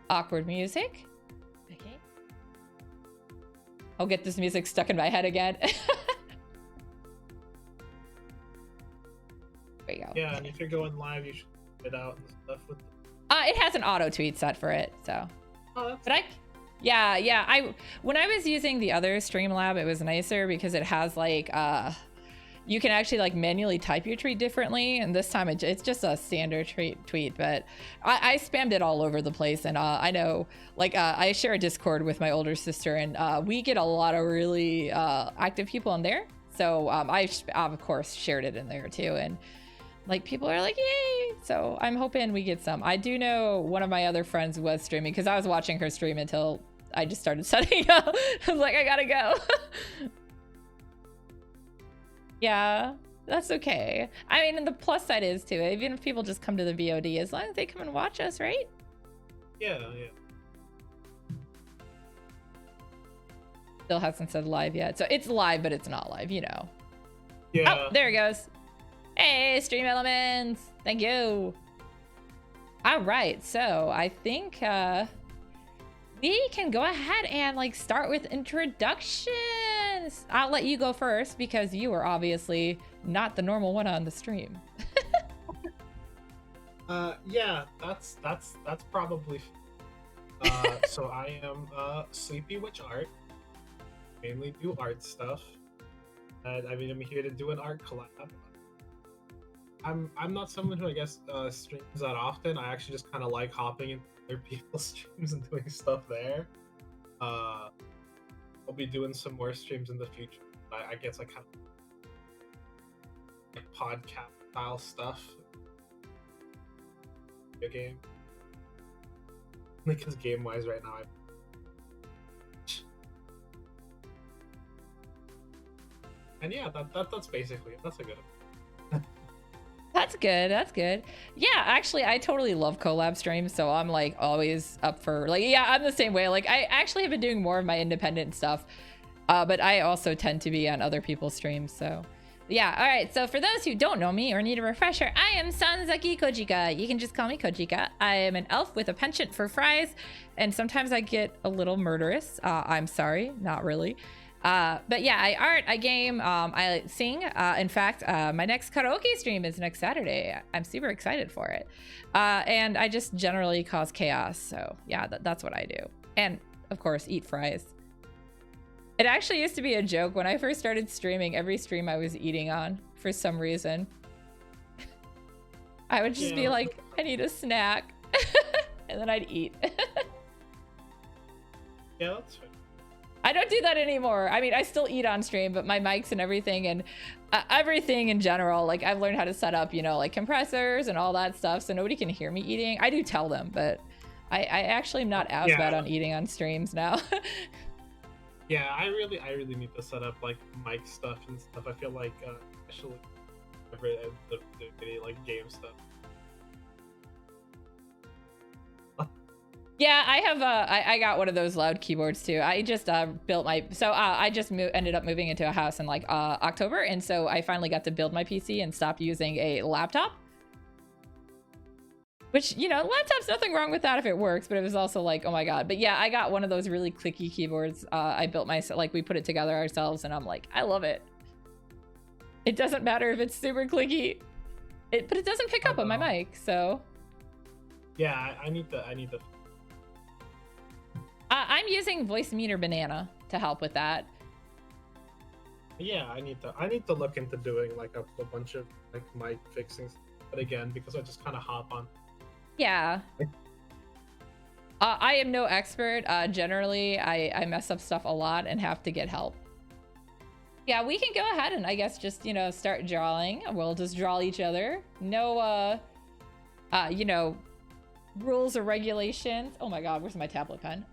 Awkward music. Okay. I'll get this music stuck in my head again. There we go. Yeah, and if you're going live, you should put it out and stuff with. It has an auto tweet set for it, so. Oh, that's. But yeah. When I was using the other Streamlab, it was nicer because it has like you can actually like manually type your tweet differently, and this time it's just a standard tweet. But I spammed it all over the place, and I know like I share a Discord with my older sister, and we get a lot of really active people in there. So I of course shared it in there too, and like people are like, yay! So I'm hoping we get some. I do know one of my other friends was streaming because I was watching her stream until I just started setting up. I was like, I gotta go. Yeah, that's okay. I mean, and the plus side is too, even if people just come to the VOD, as long as they come and watch us, right? Yeah. Still hasn't said live yet. So it's live, but it's not live, you know. Yeah. Oh, there it goes. Hey, Stream Elements. Thank you. All right, so I think we can go ahead and like start with introductions. I'll let you go first because you are obviously not the normal one on the stream. Yeah, that's probably. So I am SleepyWitchArt. Mainly do art stuff, and I mean I'm here to do an art collab. I'm not someone who I guess streams that often. I actually just kind of like hopping into other people's streams and doing stuff there. I'll be doing some more streams in the future. I guess I kind of like podcast style stuff. Video game. Because game wise right now and yeah, that's basically it. That's a good one. That's good. That's good. Yeah, actually, I totally love collab streams, so I'm like always up for like, yeah, I'm the same way. Like I actually have been doing more of my independent stuff, but I also tend to be on other people's streams. So yeah, all right. So for those who don't know me or need a refresher, I am Sanzaki Kojika. You can just call me Kojika. I am an elf with a penchant for fries, and sometimes I get a little murderous. I'm sorry, not really. But yeah, I art, I game, I sing. In fact, my next karaoke stream is next Saturday. I'm super excited for it. And I just generally cause chaos. So yeah, that's what I do. And of course, eat fries. It actually used to be a joke when I first started streaming. Every stream I was eating on for some reason. I would just be like, I need a snack. And then I'd eat. Yeah, that's fine. I don't do that anymore. I mean, I still eat on stream, but my mics and everything and everything in general, like I've learned how to set up, you know, like compressors and all that stuff so nobody can hear me eating. I do tell them, but I actually am not as bad on eating on streams now. Yeah, I really need to set up like mic stuff and stuff. I feel like especially the like game stuff. Yeah, I have I got one of those loud keyboards too. I just built my, so I just ended up moving into a house in like October, and so I finally got to build my PC and stopped using a laptop. Which, you know, laptop's nothing wrong with that if it works, but it was also like, oh my god. But yeah, I got one of those really clicky keyboards. I built myself, like we put it together ourselves, and I'm like, I love it. It doesn't matter if it's super clicky, but it doesn't pick up on my mic, so. Yeah, I need to. I'm using Voice Meter Banana to help with that. Yeah, I need to look into doing like a bunch of like mic fixings, but again, because I just kind of hop on. Yeah. I am no expert. Generally, I mess up stuff a lot and have to get help. Yeah, we can go ahead and I guess just, you know, start drawing. We'll just draw each other. No, you know, rules or regulations. Oh my god, where's my tablet pen?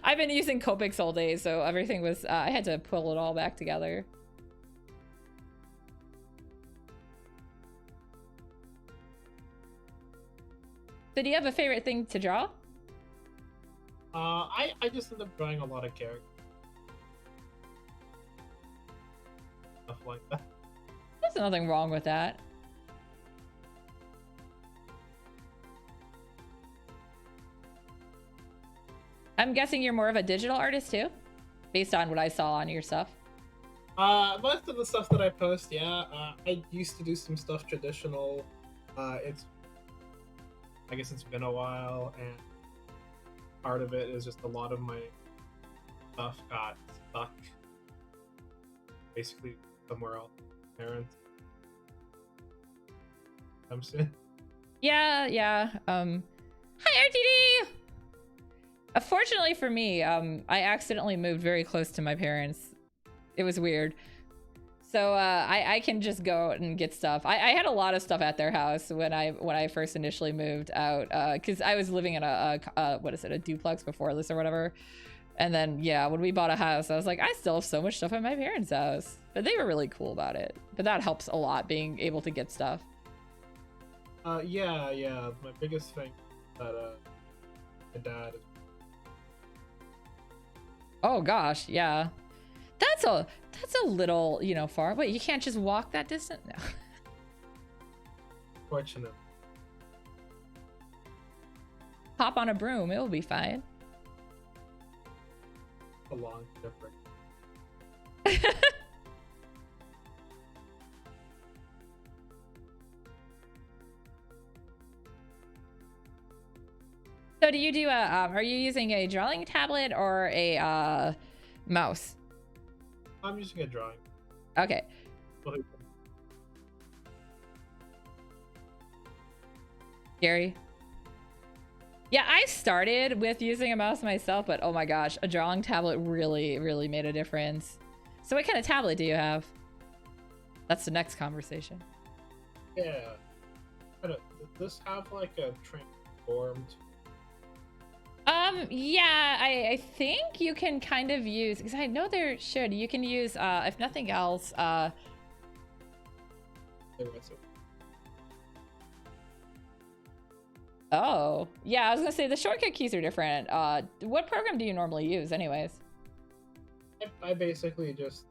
I've been using Copics all day, so everything was I had to pull it all back together. So do you have a favorite thing to draw? I just end up drawing a lot of characters. Stuff like that. There's nothing wrong with that. I'm guessing you're more of a digital artist too, based on what I saw on your stuff. Most of the stuff that I post, yeah. I used to do some stuff traditional. I guess it's been a while, and part of it is just a lot of my stuff got stuck basically somewhere else. Parents. I'm saying. Yeah. Hi, RTD! Fortunately for me, I accidentally moved very close to my parents. It was weird. So I can just go and get stuff. I had a lot of stuff at their house when I first initially moved out, because I was living in a duplex before this or whatever. And then, yeah, when we bought a house, I was like, I still have so much stuff at my parents' house. But they were really cool about it. But that helps a lot, being able to get stuff. Yeah. My biggest thing that my dad is. Oh gosh, yeah. That's a little, far. Wait, you can't just walk that distance? No. Fortunate. Hop on a broom, it'll be fine. A long difference. So do you do are you using a drawing tablet or a mouse? I'm using a drawing. Okay. Gary? Yeah, I started with using a mouse myself, but oh my gosh, a drawing tablet really, really made a difference. So what kind of tablet do you have? That's the next conversation. Yeah. Does this have like a transformed? Yeah, I think you can kind of use, because I know there should, you can use, if nothing else, oh, yeah, I was gonna say the shortcut keys are different. What program do you normally use anyways? I basically just...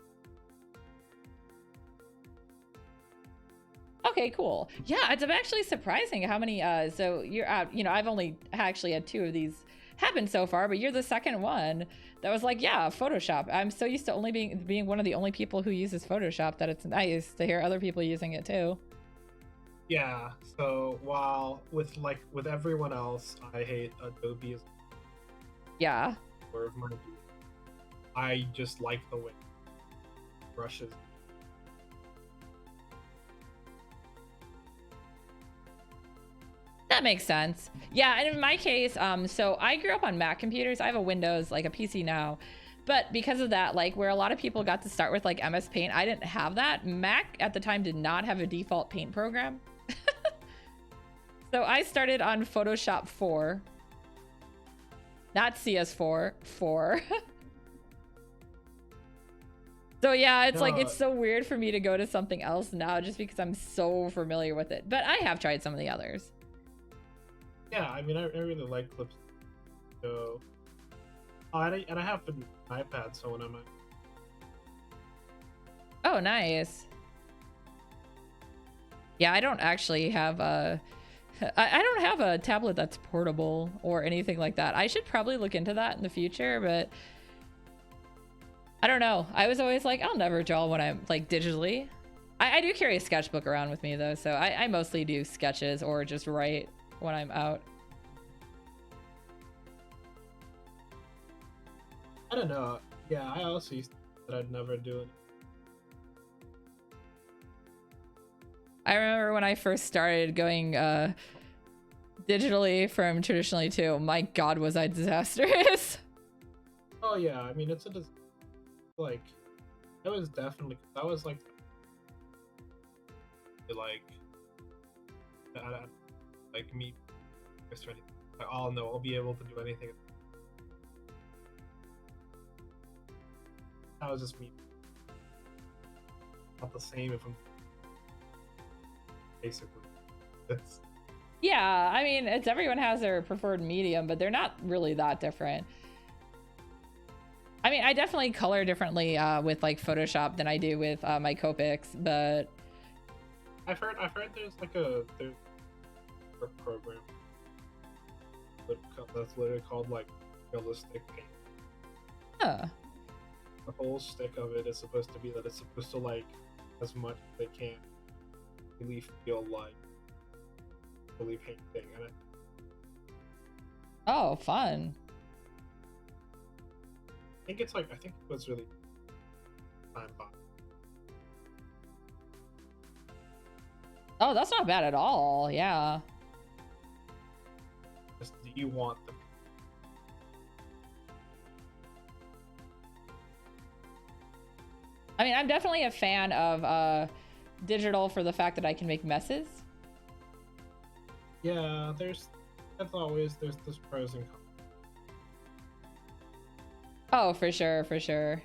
Okay, cool. Yeah, it's actually surprising how many, so you're out, I've only actually had 2 of these happen so far, but you're the second one that was like, yeah, Photoshop. I'm so used to only being one of the only people who uses Photoshop that it's nice to hear other people using it too. Yeah, so while with everyone else, I hate Adobe. Yeah. I just like the way brushes. That makes sense. Yeah, and in my case, so I grew up on Mac computers. I have a Windows, like a PC now. But because of that, like where a lot of people got to start with like MS Paint, I didn't have that. Mac at the time did not have a default paint program. So I started on Photoshop 4. Not CS4, 4. So yeah, it's like, it's so weird for me to go to something else now just because I'm so familiar with it. But I have tried some of the others. Yeah, I mean, I really like clips. So, and I have an iPad, so when I'm at... Oh, nice. Yeah, I don't actually have a... I don't have a tablet that's portable or anything like that. I should probably look into that in the future, but... I don't know. I was always like, I'll never draw when I'm, like, digitally. I do carry a sketchbook around with me, though, so I mostly do sketches or just write when I'm out. I don't know. Yeah, I also used to that I'd never do it. I remember when I first started going digitally from traditionally too. My God, was I disastrous. Oh yeah, I mean it's like it was definitely that was like like me just ready. Like, oh no, I'll be able to do anything. That was just me. Not the same if I'm basically. Yeah, I mean, it's everyone has their preferred medium, but they're not really that different. I mean, I definitely color differently with like Photoshop than I do with my Copics, but I've heard there's like a program that's literally called like realistic paint. Huh. The whole stick of it is supposed to be that it's supposed to like as much as they can really feel like really painting, and Oh, fun. I think it's like I think it was really time by. Oh, that's not bad at all. Yeah. Just do you want the I mean, I'm definitely a fan of digital for the fact that I can make messes. Yeah, there's there's pros and cons. Oh, for sure, for sure.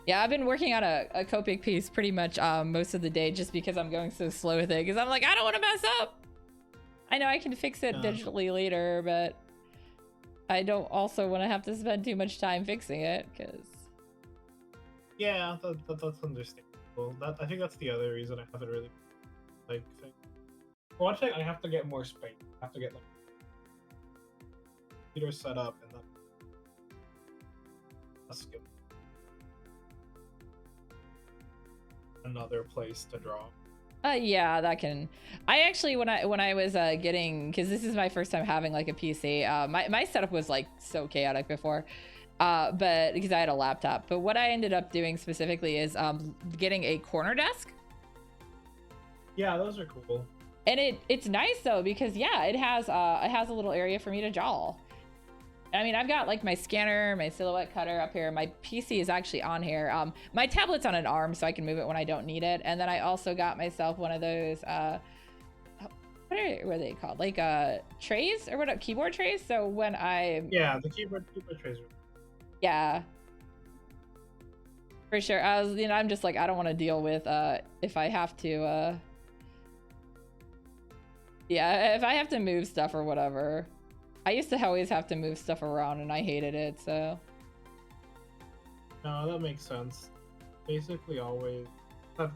Yeah, I've been working on a Copic piece pretty much most of the day just because I'm going so slow with it, because I'm like, I don't want to mess up. I know I can fix it digitally later, but I don't also want to have to spend too much time fixing it, because... Yeah, that's understandable. I think that's the other reason I haven't really like thing. One thing, I have to get more space. I have to get like computer set up and then that's good. Another place to draw. Yeah, that can. I actually, when I was getting, because this is my first time having like a PC. My setup was like so chaotic before, but because I had a laptop. But what I ended up doing specifically is getting a corner desk. Yeah, those are cool. And it's nice though, because yeah, it has a little area for me to draw. I mean, I've got like my scanner, my silhouette cutter up here. My PC is actually on here. My tablet's on an arm, so I can move it when I don't need it. And then I also got myself one of those, what are they called? Like trays or what? Keyboard trays. So when yeah, the keyboard trays. Yeah, for sure. I'm just like, I don't want to deal with if I have to. Yeah, if I have to move stuff or whatever. I used to always have to move stuff around and I hated it, so. No, that makes sense. Basically always have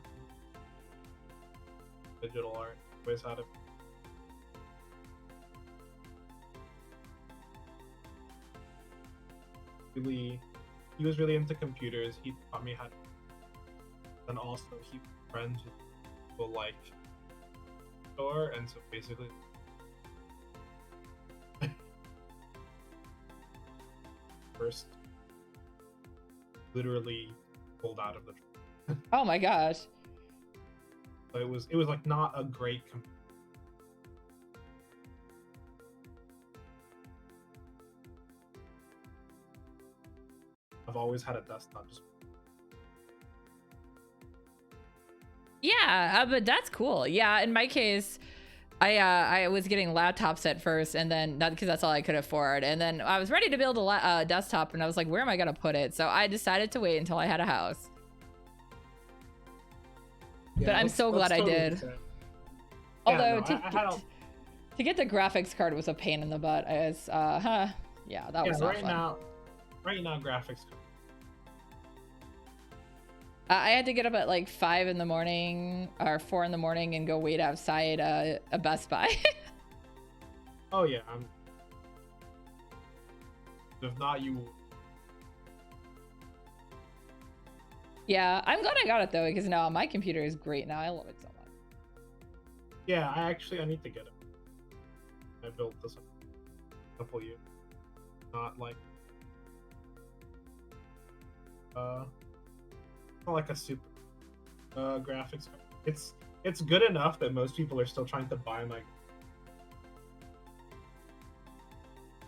digital art. Always had it. Really, he was really into computers. He taught me how to, and also he was friends with people like store, and so basically first literally pulled out of the truck. Oh my gosh. So it was like not a great I've always had a desktop. Yeah, but that's cool. Yeah, in my case, I was getting laptops at first, and then not because that's all I could afford, and then I was ready to build a desktop, and I was like, where am I gonna put it? So I decided to wait until I had a house. Yeah, but I'm so glad I did. Although to get the graphics card was a pain in the butt. As yeah, that was not fun. Right now, graphics card. I had to get up at like 5 in the morning or 4 in the morning and go wait outside a Best Buy. Oh yeah, if not, you. Yeah, I'm glad I got it though, because now my computer is great now. I love it so much. Yeah, I need to get it. I built this a couple years. Not like not like a super graphics card. It's good enough that most people are still trying to buy my.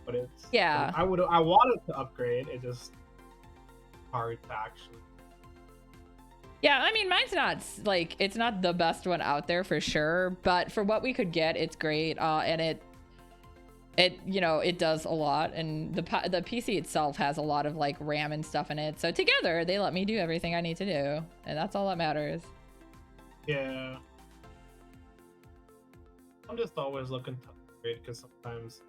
But it's yeah. I wanted to upgrade. It just hard to actually. Yeah, I mean, mine's not like, it's not the best one out there for sure, but for what we could get, it's great. And it you know, it does a lot, and the PC itself has a lot of like RAM and stuff in it. So together they let me do everything I need to do, and that's all that matters. Yeah. I'm just always looking to upgrade because sometimes.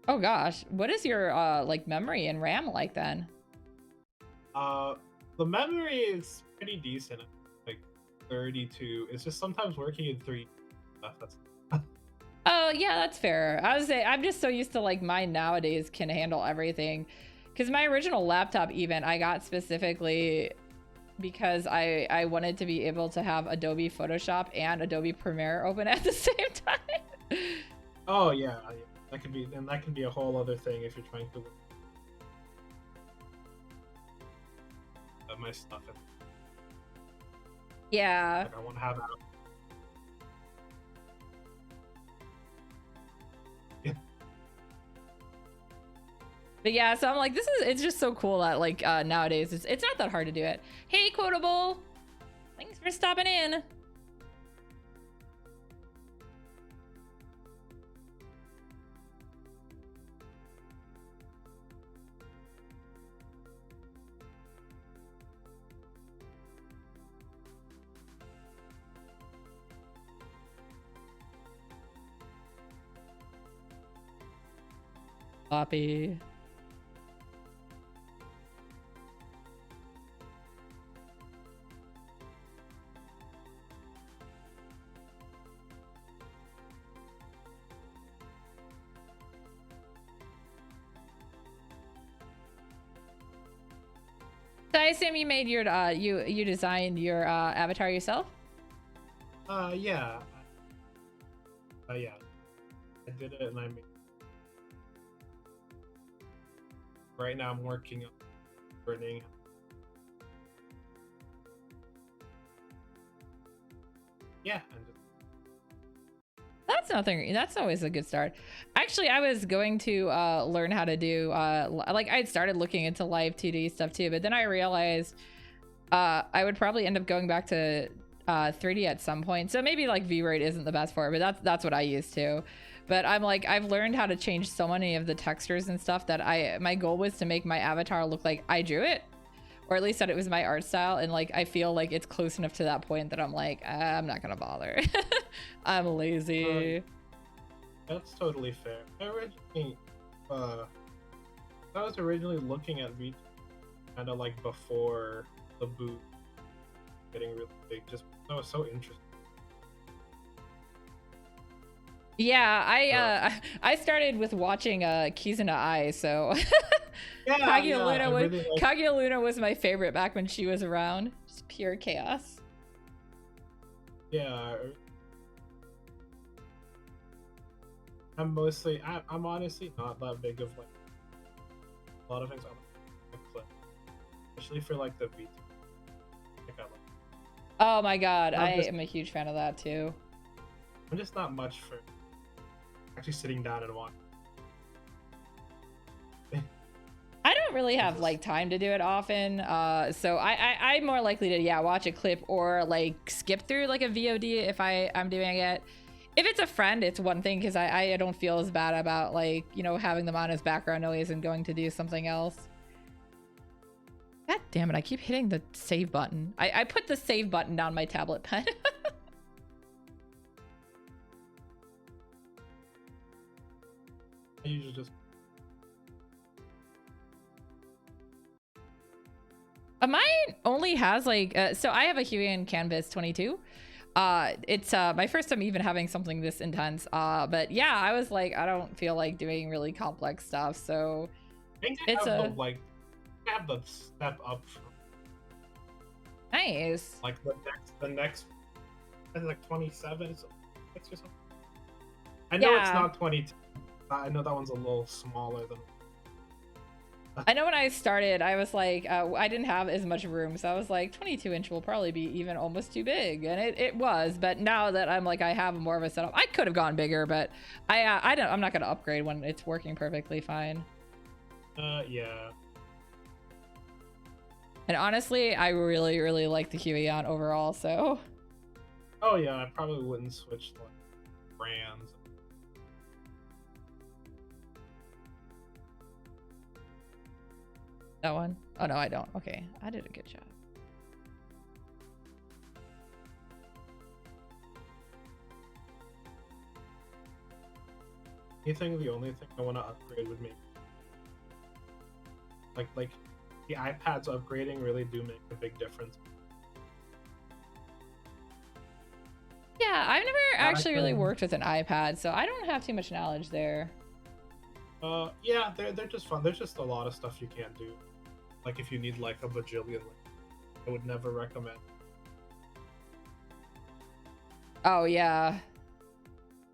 Oh gosh, what is your like memory and RAM like then? The memory is pretty decent. Like 32. It's just sometimes working in 3. That's Oh yeah, that's fair. I would say I'm just so used to like mine nowadays can handle everything. Because my original laptop even I got specifically because I wanted to be able to have Adobe Photoshop and Adobe Premiere open at the same time. oh yeah, that could be, and that can be a whole other thing if you're trying to work my stuff. Yeah. Like I want to have that. But yeah, so I'm like, it's just so cool that like nowadays it's not that hard to do it. Hey, Quotable, thanks for stopping in. Poppy. So I assume you made your you designed your avatar yourself? Yeah. Yeah. I did it, and I made. Right now, I'm working on learning. Yeah, and just That's nothing. That's always a good start. Actually, I was going to learn how to do like I'd started looking into live 2D stuff too, but then I realized I would probably end up going back to 3D at some point. So maybe like V-Rate isn't the best for it, but that's what I used to. But I'm like, I've learned how to change so many of the textures and stuff that my goal was to make my avatar look like I drew it, or at least that it was my art style. And like, I feel like it's close enough to that point that I'm like, I'm not gonna bother. I'm lazy. that's totally fair. I was originally looking at V kind of like before the boot getting really big. Just I was so interested. Yeah, I started with watching Kizuna Eye, so Yeah, Kaguya-Luna I was really like. Kaguya-Luna was my favorite back when she was around. Just pure chaos. Yeah, I'm honestly not that big of like a lot of things. I like the clip, especially for like the VT. Like I like. Oh my god, I'm I just- am a huge fan of that too. I'm just not much for actually sitting down and watching. I don't really have like time to do it often, so I'm more likely to watch a clip or like skip through like a VOD if I'm doing it. If it's a friend, it's one thing because I don't feel as bad about like, you know, having them on as background noise and going to do something else. God damn it, I keep hitting the save button. I put the save button down my tablet pen. I usually just Mine only has like so I have a Huion Canvas 22. It's my first time even having something this intense. But yeah, I was like, I don't feel like doing really complex stuff, so I think it's have the step up from, nice. like the next I think like 27 or something. I know it's Yeah. not 22. I know that one's a little smaller than. I know when I started, I was like, I didn't have as much room, so I was like, 22-inch will probably be even almost too big, and it was. But now that I'm like, I have more of a setup, I could have gone bigger, but I'm not gonna upgrade when it's working perfectly fine. Yeah. And honestly, I really, really like the Huion overall. So. Oh yeah, I probably wouldn't switch like brands. That one? Oh no, I don't. Okay, I did a good job. I think the only thing I want to upgrade would make like the iPads upgrading really do make a big difference. I've never actually really can- worked with an iPad, so I don't have too much knowledge there. Yeah, they're just fun. There's just a lot of stuff you can't do. Like if you need like a bajillion, I would never recommend. Oh yeah.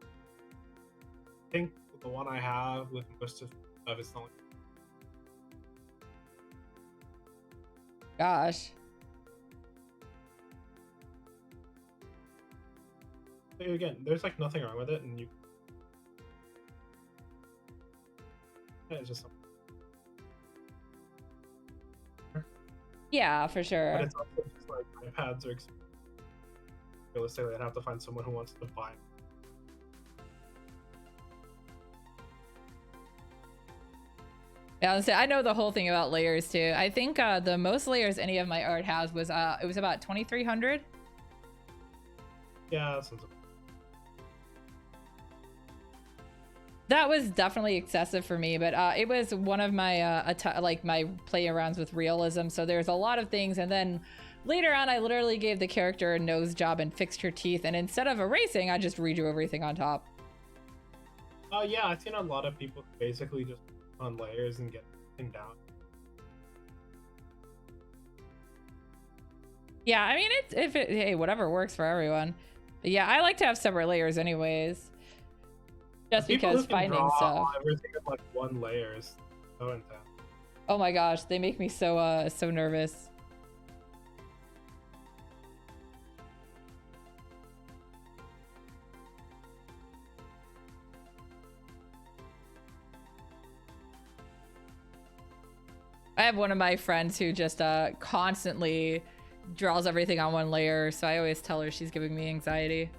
I think the one I have with most of stuff is not. Gosh. Again, there's like nothing wrong with it, and you. Yeah, it's just something. Yeah, for But sure. it's also just like iPads are expensive. Realistically, I'd have to find someone who wants to buy them. Yeah, I know the whole thing about layers too. I think the most layers any of my art has was it was about 2,300. Yeah, that sounds. That was definitely excessive for me, but it was one of my like my play arounds with realism. So there's a lot of things, and then later on, I literally gave the character a nose job and fixed her teeth, and instead of erasing, I just redo everything on top. Yeah, I've seen a lot of people basically just on layers and get everything down. Yeah, I mean, hey, whatever works for everyone. But yeah, I like to have separate layers anyways. Just People because who can finding draw stuff. everything in like one layer is so intense. Oh my gosh, they make me so so nervous. I have one of my friends who just constantly draws everything on one layer, so I always tell her she's giving me anxiety.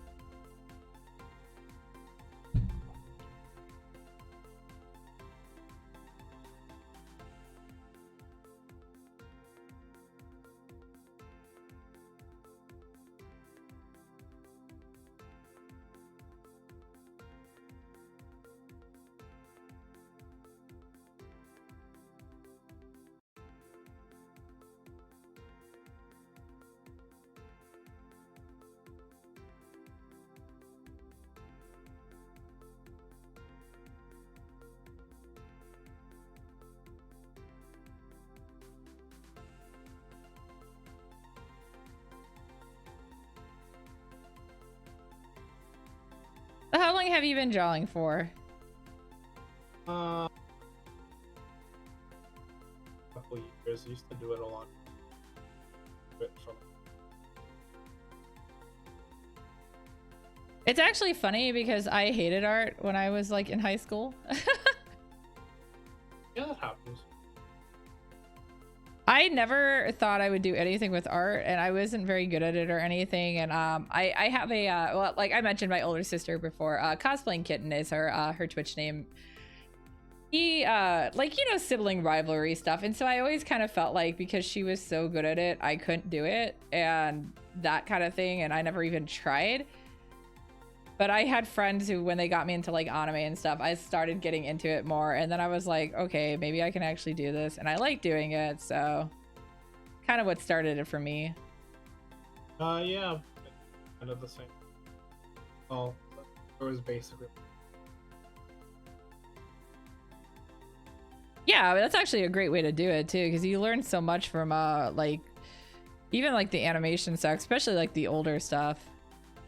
How long have you been drawing for? A couple years. I used to do it a lot. It's actually funny because I hated art when I was like in high school. Yeah, that happens. I never thought I would do anything with art, and I wasn't very good at it or anything. And I have a well, like I mentioned, my older sister before. Cosplaying Kitten is her Twitch name. He like, you know, sibling rivalry stuff, and so I always kind of felt like because she was so good at it, I couldn't do it, and that kind of thing, and I never even tried. But I had friends who, when they got me into like anime and stuff, I started getting into it more, and then I was like, okay, maybe I can actually do this, and I like doing it. So kind of what started it for me. Yeah, kind of the same. Well, it was basically. Yeah, that's actually a great way to do it too, because you learn so much from like even like the animation stuff, especially like the older stuff.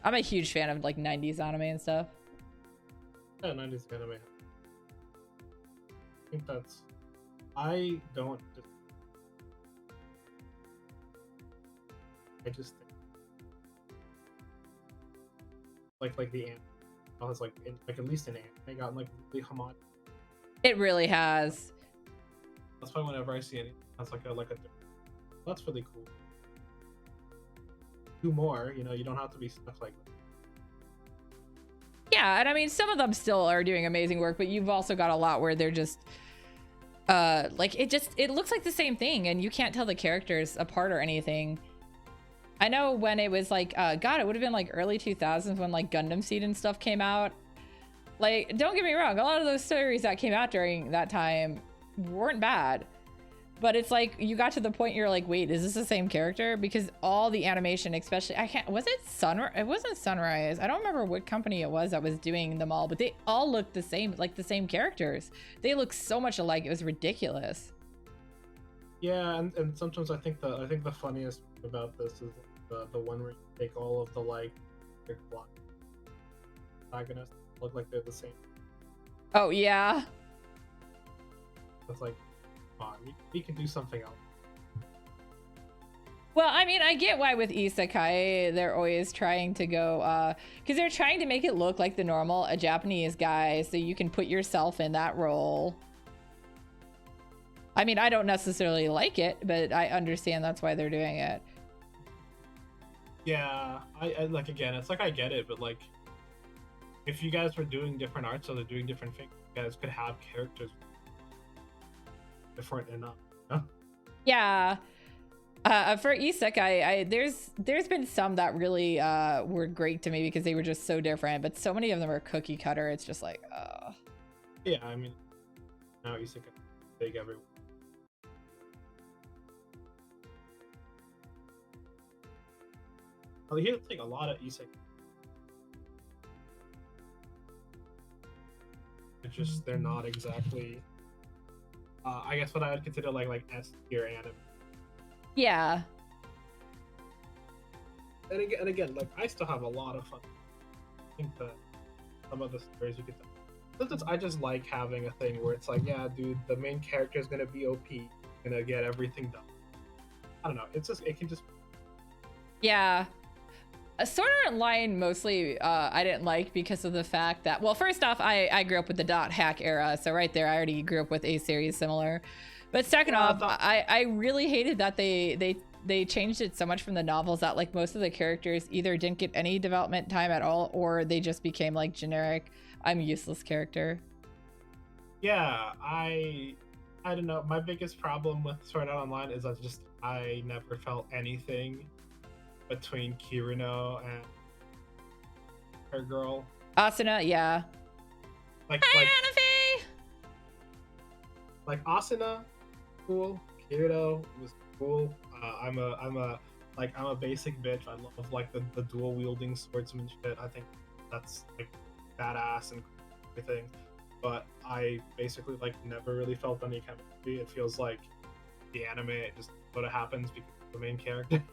I'm a huge fan of like 90s anime and stuff. Yeah, 90s anime. I think that's. I don't. I just think like the anime has like at least an anime got like really homogeneous. It really has. That's why whenever I see anything that's like a that's really cool. Do more, you know, you don't have to be stuck like that. Yeah, and I mean, some of them still are doing amazing work, but you've also got a lot where they're just like it looks like the same thing, and you can't tell the characters apart or anything. I know when it was like God, it would have been like early 2000s when like Gundam Seed and stuff came out. Like, don't get me wrong, a lot of those stories that came out during that time weren't bad, But it's like you got to the point you're like, wait, is this the same character? Because all the animation, especially, was it Sunrise? It wasn't Sunrise. I don't remember what company it was that was doing them all, but they all looked the same, like the same characters. They look so much alike. It was ridiculous. Yeah, and sometimes I think the funniest thing about this is the one where you take all of the like plot protagonists look like they're the same. Oh yeah. It's like, come on, we can do something else. Well, I mean, I get why with isekai they're always trying to go, because they're trying to make it look like the normal a Japanese guy, so you can put yourself in that role. I mean, I don't necessarily like it, but I understand that's why they're doing it. Yeah, I like, again, it's like I get it, but like, if you guys were doing different arts or they're doing different things, you guys could have characters different enough. You know? Yeah. For isekai, there's been some that really were great to me because they were just so different, but so many of them are cookie cutter. It's just like, yeah, I mean, now isekai big everywhere. Well, here's like a lot of isekai. It's just they're not exactly. I guess what I would consider like S tier anime. yeah. And again, like I still have a lot of fun. I think that some of the stories you could tell. Sometimes I just like having a thing where it's like, yeah, dude, the main character is gonna be OP, gonna get everything done. I don't know. It's just it can just. Yeah. Sword Art Online mostly I didn't like because of the fact that, well, first off, I grew up with the dot hack era, so right there I already grew up with a series similar. But second off, I really hated that they changed it so much from the novels that like most of the characters either didn't get any development time at all or they just became like generic, I'm useless character. Yeah, I don't know. My biggest problem with Sword Art Online is I never felt anything between Kirino and her girl. Asuna, yeah. Like Asuna, cool. Kirino was cool. I'm a basic bitch. I love like the dual wielding swordsman shit. I think that's like badass and everything. But I basically like never really felt any chemistry. It feels like the anime just sort of happens because of the main character.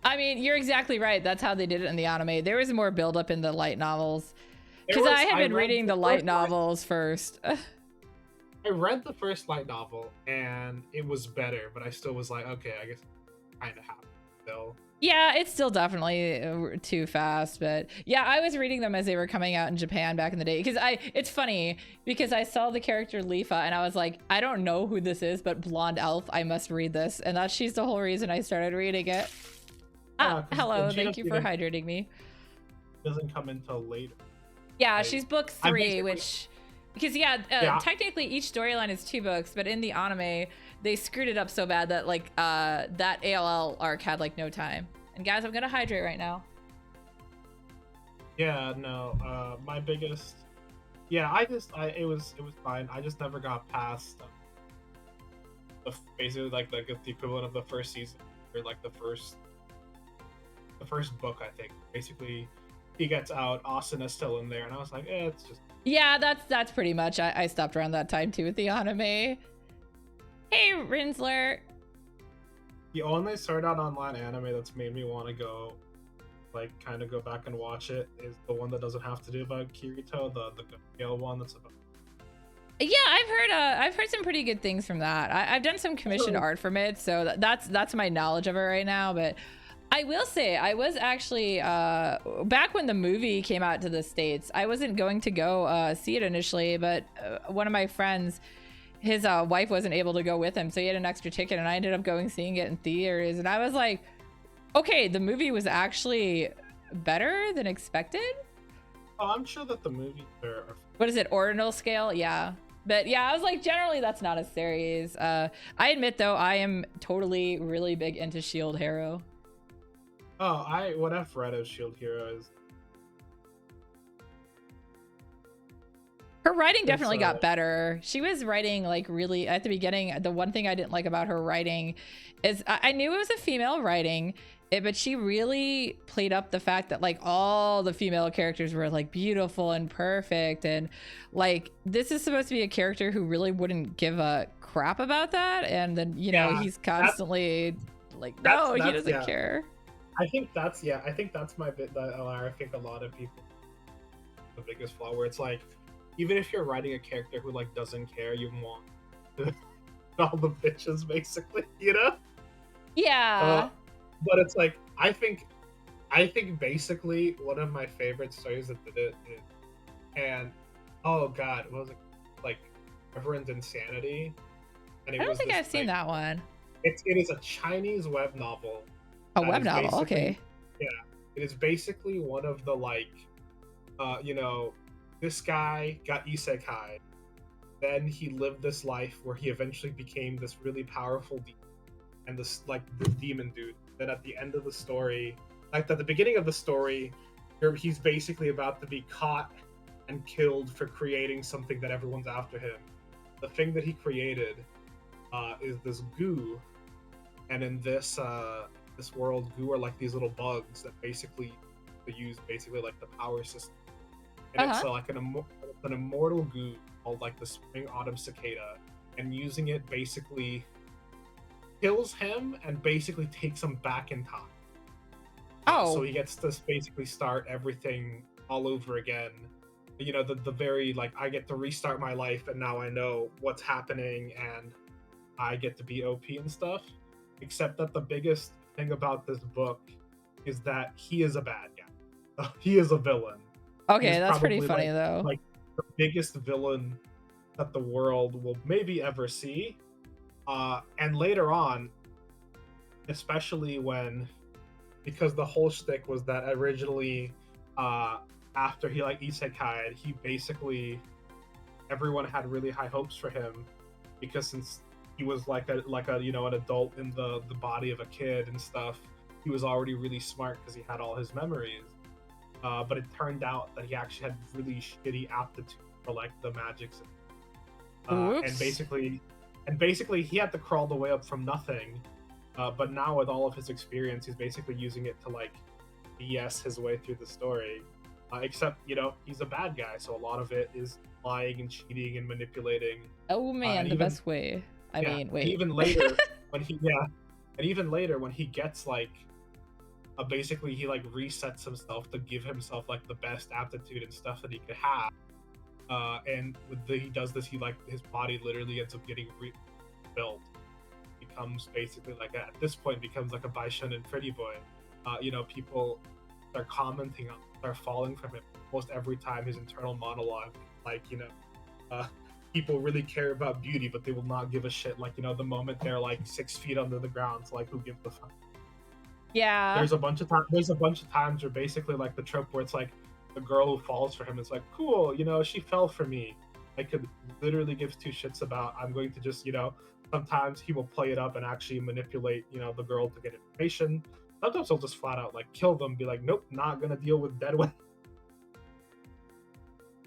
I mean, you're exactly right. That's how they did it in the anime. There was more buildup in the light novels. Because I have been reading the light novels first. I read the first light novel and it was better, but I still was like, okay, I guess I kind of have to still. Yeah, it's still definitely too fast, but yeah, I was reading them as they were coming out in Japan back in the day. Because it's funny because I saw the character Lifa and I was like, I don't know who this is, but blonde elf, I must read this, and she's the whole reason I started reading it. Hello, thank you for hydrating me. Doesn't come until later. Yeah, she's book 3, which because technically each storyline is 2 books, but in the anime they screwed it up so bad that like that ALL arc had like no time. And guys, I'm gonna hydrate right now. Yeah, no, my biggest, it was fine. I just never got past basically like the equivalent of the first season or like the first book, I think. Basically, he gets out, Asuna's still in there, and I was like, it's just. Yeah, that's pretty much. I stopped around that time too with the anime. Hey, Rinsler. The only Sword Art Online anime that's made me want to go, like, kind of go back and watch it is the one that doesn't have to do about Kirito, the Gale one that's about. Yeah, I've heard some pretty good things from that. I've done some commissioned art from it, so that's my knowledge of it right now, but. I will say, I was actually, back when the movie came out to the States, I wasn't going to go see it initially, but one of my friends, his wife wasn't able to go with him, so he had an extra ticket, and I ended up seeing it in theaters, and I was like, okay, the movie was actually better than expected? Oh, I'm sure that the movies are... What is it, ordinal scale? Yeah. But yeah, I was like, generally, that's not a series. I admit, though, I am totally really big into Shield Hero. Oh, what I've read of Shield Hero is Her writing definitely got better. She was writing like really at the beginning. The one thing I didn't like about her writing is I knew it was a female writing it, but she really played up the fact that like all the female characters were like beautiful and perfect. And like, this is supposed to be a character who really wouldn't give a crap about that. And then, you know, he's constantly like, no, he doesn't care. I think that's my bit that I think a lot of people, the biggest flaw, where it's like, even if you're writing a character who like doesn't care, you want all the bitches basically, you know? Yeah. But it's like I think basically one of my favorite stories that did it is, and oh god, what was it, like Reverend Insanity? And I don't think I've seen that one. It is a Chinese web novel. A web novel, okay. Yeah, it is basically one of the like, you know, this guy got isekai, then he lived this life where he eventually became this really powerful demon, and this demon dude. Then at the end of the story, like at the beginning of the story, he's basically about to be caught and killed for creating something that everyone's after him. The thing that he created is this goo, and in this world, goo are like these little bugs that basically use like the power system. And it's like an immortal goo called like the Spring Autumn Cicada, and using it basically kills him and basically takes him back in time. So he gets to basically start everything all over again. You know, the very like, I get to restart my life and now I know what's happening and I get to be OP and stuff. Except that the biggest thing about this book is that he is a bad guy. He is a villain. Okay, that's pretty funny though. Like the biggest villain that the world will maybe ever see. And later on, especially because the whole shtick was that originally, after he like isekai'd, he basically, everyone had really high hopes for him, because since he was like a you know, an adult in the body of a kid and stuff, he was already really smart because he had all his memories. But it turned out that he actually had really shitty aptitude for like the magic system. And basically he had to crawl the way up from nothing. But now with all of his experience, he's basically using it to like BS his way through the story. Except, you know, he's a bad guy, so a lot of it is lying and cheating and manipulating. Oh man, the best way. I mean, wait. Even later, when he gets like, basically he like resets himself to give himself like the best aptitude and stuff that he could have. And he does this, he like, his body literally ends up getting rebuilt. Becomes basically like, at this point, becomes like a Baishonen pretty boy. You know, people are commenting on, are falling from him almost every time. His internal monologue, like, you know, people really care about beauty, but they will not give a shit. Like, you know, the moment they're like 6 feet under the ground, so like, who gives a fuck? Yeah. There's a bunch of times where basically like the trope where it's like the girl who falls for him is like, cool, you know, she fell for me. I could literally give two shits about. I'm going to just, you know, sometimes he will play it up and actually manipulate, you know, the girl to get information. Sometimes he'll just flat out like kill them, be like, nope, not gonna deal with dead women.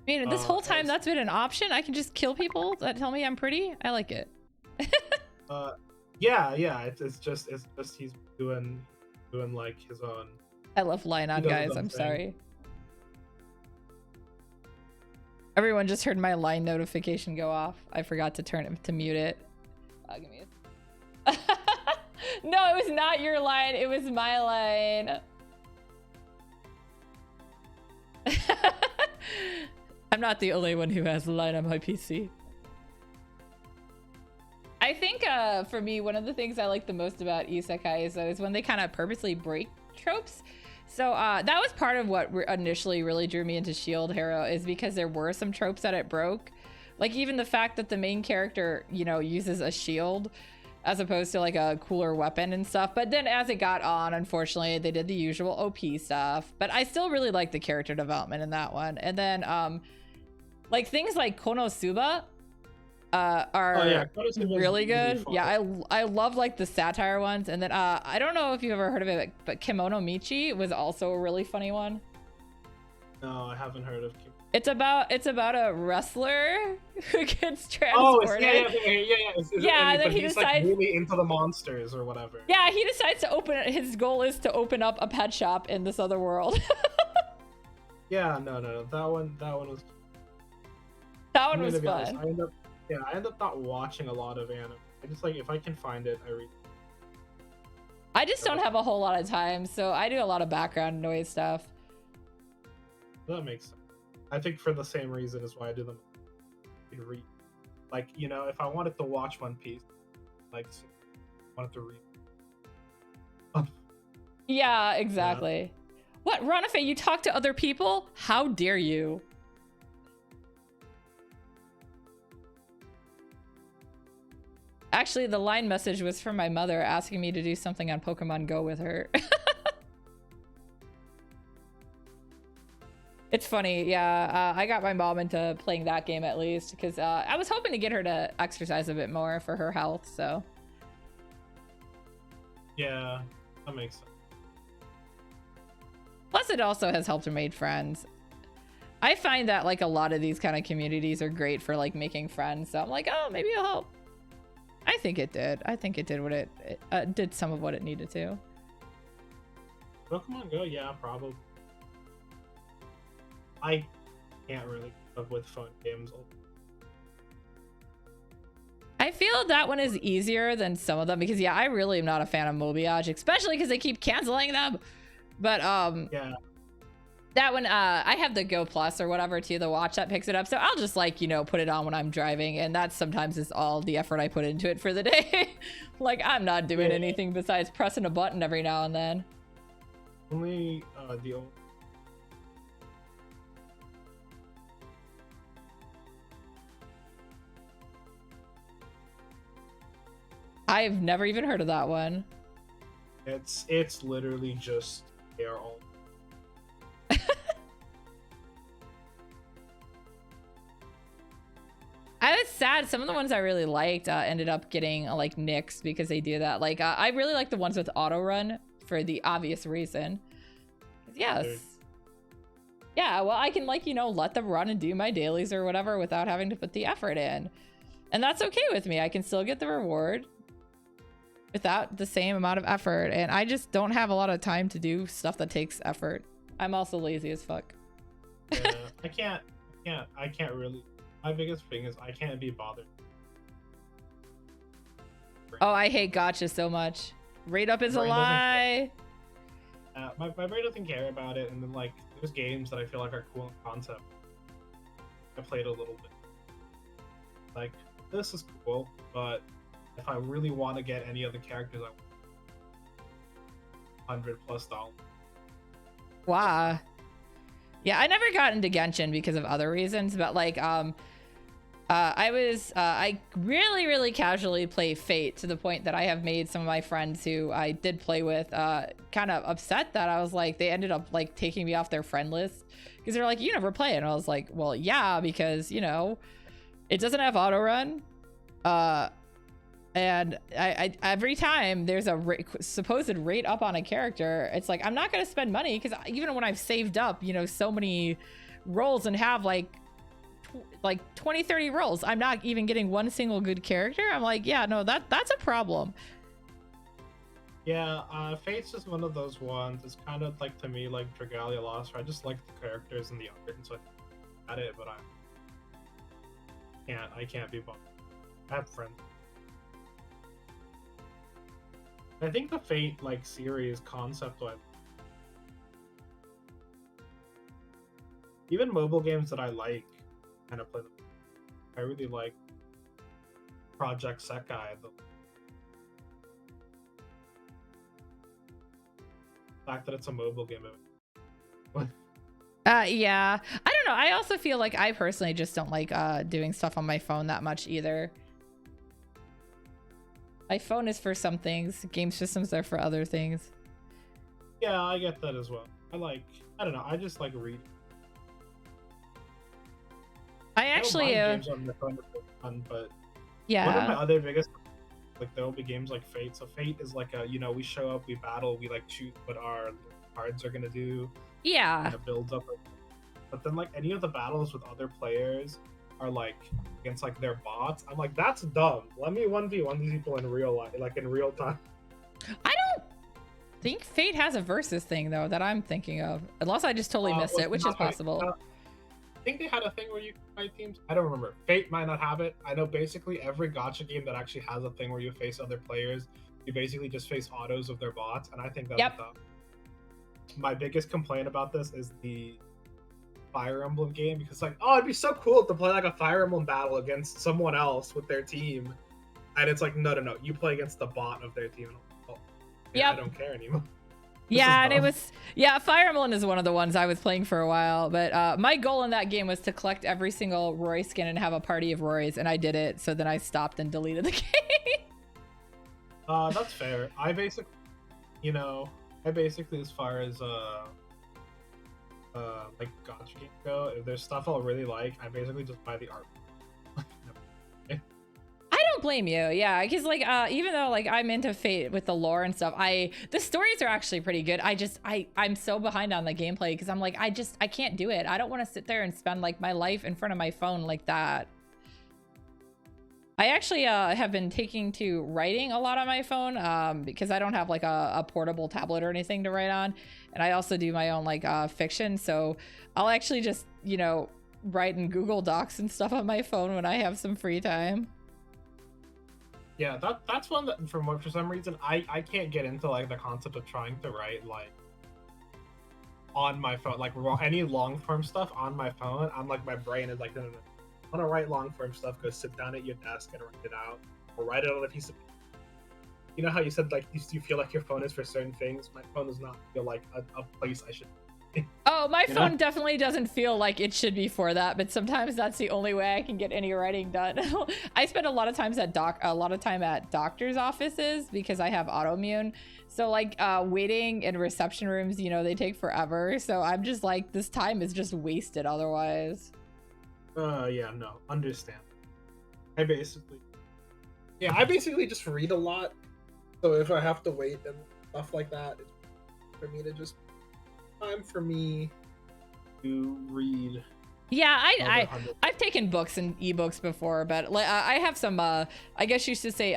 I mean, this whole time that's been an option. I can just kill people that tell me I'm pretty. I like it. Yeah. It's just he's doing like his own. I love line on guys. I'm sorry. Everyone just heard my line notification go off. I forgot to mute it. Give me a... No, it was not your line. It was my line. I'm not the only one who has a line on my PC. I think for me, one of the things I like the most about isekai is when they kind of purposely break tropes. So that was part of what initially really drew me into Shield Hero, is because there were some tropes that it broke. Like even the fact that the main character, you know, uses a shield as opposed to like a cooler weapon and stuff. But then as it got on, unfortunately, they did the usual OP stuff. But I still really like the character development in that one. And then like things like Konosuba are really good. Yeah, I love like the satire ones. And then I don't know if you've ever heard of it, but Kimono Michi was also a really funny one. No, I haven't heard of. It's about a wrestler who gets Oh, it's, transported. yeah. Yeah, and then But he he's decides. like really into the monsters or whatever. Yeah, he decides to open. His goal is to open up a pet shop in this other world. Yeah, no. That one was. That one I'm was gonna be fun. honest, I end up not watching a lot of anime. I just like if I can find it, I read. I just don't have a whole lot of time, so I do a lot of background noise stuff. That makes sense. I think for the same reason is why I do them. Read, like if I wanted to watch One Piece, like I wanted to read. Yeah, exactly. Yeah. What, Ronafe, you talk to other people? How dare you? Actually, the line message was from my mother asking me to do something on Pokemon Go with her. It's funny, yeah. I got my mom into playing that game at least because I was hoping to get her to exercise a bit more for her health, so. Yeah, that makes sense. Plus, it also has helped her make friends. I find that like a lot of these kind of communities are great for like making friends, so I'm like, oh, maybe it'll help. I think it did. I think it did what it did some of what it needed to. Pokemon Go, yeah, probably. I can't really keep up with phone games. I feel that one is easier than some of them because yeah, I really am not a fan of Mobiage, especially because they keep canceling them. But yeah, that one I have the Go Plus or whatever too, the watch that picks it up. So I'll just like put it on when I'm driving, and that sometimes is all the effort I put into it for the day. Like I'm not doing anything besides pressing a button every now and then. Only the old. I've never even heard of that one. It's literally just they are all. I was sad. Some of the ones I really liked ended up getting like nixed because they do that. Like I really like the ones with auto run for the obvious reason. Yes. Yeah, well, I can like let them run and do my dailies or whatever without having to put the effort in, and that's okay with me. I can still get the reward without the same amount of effort, and I just don't have a lot of time to do stuff that takes effort. I'm also lazy as fuck. Yeah, I can't really. My biggest thing is I can't be bothered. Oh, I hate gacha so much. Rate up is a lie. My brain doesn't care about it, and then like there's games that I feel like are cool in concept. I played a little bit. Like this is cool, but if I really want to get any of the characters, I $100+. Wow. Yeah, I never got into Genshin because of other reasons, but like I really casually play Fate to the point that I have made some of my friends who I did play with kind of upset that I was like, they ended up like taking me off their friend list because they're like, you never play it. And I was like, well, yeah, because it doesn't have auto run. And I every time there's a supposed rate up on a character, it's like I'm not going to spend money because even when I've saved up so many rolls and have like 20-30 rolls, I'm not even getting one single good character. I'm like, yeah, no, that's a problem. Yeah, Fate's just one of those ones. It's kind of like, to me, like Dragalia Lost, where I just like the characters and the art, and so I at it, but I can't be bothered. I have friends. I think the Fate like series concept wise, even mobile games that I like, kind of play them. I really like Project Sekai. The fact that it's a mobile game. Yeah, I don't know. I also feel like I personally just don't like doing stuff on my phone that much either. My phone is for some things. Game systems are for other things. Yeah, I get that as well. I don't know. I just like reading. I actually games on the phone are fun, but yeah. One of my other biggest, like, there will be games like Fate. So Fate is like we show up, we battle, we like choose what our cards are gonna do. Yeah. And it builds up. But then like any of the battles with other players are like against like their bots. I'm like, that's dumb. Let me 1v1 these people in real life, like in real time. I don't think Fate has a versus thing though that I'm thinking of, unless I just totally missed it, which is possible. I think they had a thing where you can fight teams. I don't remember. Fate might not have it. I know basically every gacha game that actually has a thing where you face other players, you basically just face autos of their bots, and I think that's dumb. My biggest complaint about this is the Fire Emblem game, because like, oh, it'd be so cool to play like a Fire Emblem battle against someone else with their team, and it's like, no, you play against the bot of their team. Oh, yeah, I don't care anymore. Yeah, and it was, Fire Emblem is one of the ones I was playing for a while, but my goal in that game was to collect every single Roy skin and have a party of Roys, and I did it, so then I stopped and deleted the game. That's fair. I basically, as far as like gacha games go, if there's stuff I'll really like, I basically just buy the art. I don't blame you, yeah, because like even though like I'm into Fate with the lore and stuff, the stories are actually pretty good. I'm so behind on the gameplay because I'm like, I can't do it. I don't want to sit there and spend like my life in front of my phone like that. I actually have been taking to writing a lot on my phone because I don't have like a portable tablet or anything to write on, and I also do my own like fiction, so I'll actually just write in Google Docs and stuff on my phone when I have some free time. Yeah, that's one that for some reason I can't get into like the concept of trying to write like on my phone, like any long form stuff on my phone. I'm like, my brain is like, no. I want to write long form stuff, go sit down at your desk and write it out, or write it on a piece of paper. You know how you said like you feel like your phone is for certain things? My phone does not feel like a place I should be. Oh, my phone definitely doesn't feel like it should be for that, but sometimes that's the only way I can get any writing done. I spend a lot of time at doctor's offices because I have autoimmune. So like waiting in reception rooms, they take forever. So I'm just like, this time is just wasted otherwise. Yeah, no, understand. I basically just read a lot. So if I have to wait and stuff like that, it's for me to just time for me to read. Yeah, I've taken books and ebooks before, but like I have some I guess you should say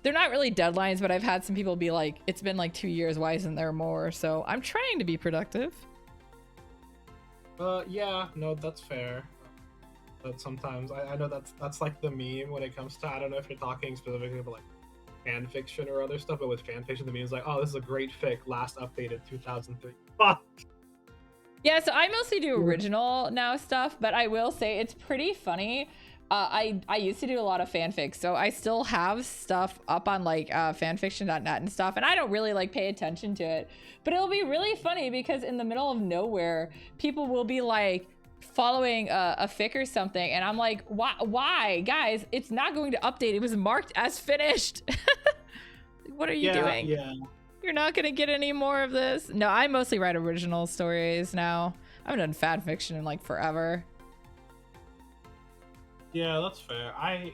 they're not really deadlines, but I've had some people be like, it's been like 2 years, why isn't there more? So I'm trying to be productive. Yeah, no, that's fair. But sometimes I know that's like the meme when it comes to, I don't know if you're talking specifically about like fan fiction or other stuff, but with fan fiction the meme is like, oh, this is a great fic, last updated 2003. Yeah, so I mostly do original now stuff, but I will say it's pretty funny. I used to do a lot of fanfics, so I still have stuff up on like fanfiction.net and stuff, and I don't really like pay attention to it, but it'll be really funny because in the middle of nowhere people will be like following a fic or something, and I'm like, why guys, it's not going to update, it was marked as finished. What are you doing? You're not gonna get any more of this. No, I mostly write original stories now. I haven't done fan fiction in like forever. Yeah, that's fair. I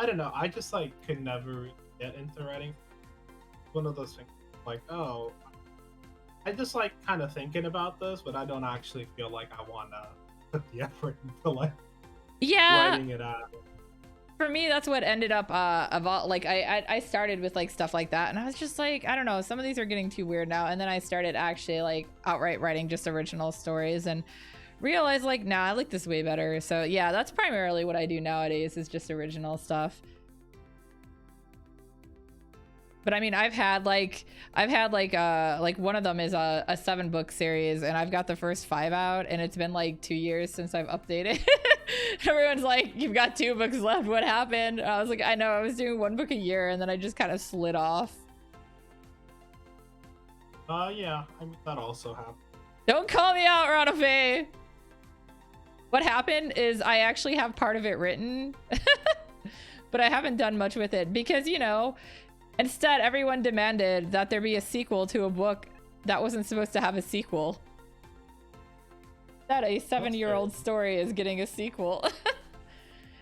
don't know, I just like could never get into writing. One of those things like, oh, I just like kind of thinking about this, but I don't actually feel like I want to put the effort into like writing it out. For me, that's what ended up like I started with like stuff like that, and I was just like, I don't know, some of these are getting too weird now, and then I started actually like outright writing just original stories and realized like, nah, I like this way better. So yeah, that's primarily what I do nowadays, is just original stuff. But I mean, I've had like one of them is a 7-book series, and I've got the first 5 out, and it's been like 2 years since I've updated. Everyone's like, you've got 2 books left, what happened? I was like, I know, I was doing 1 book a year, and then I just kind of slid off. Yeah, I mean, that also happened. Don't call me out, Ranafe. What happened is I actually have part of it written, but I haven't done much with it because, instead, everyone demanded that there be a sequel to a book that wasn't supposed to have a sequel. That a 7-year-old story is getting a sequel.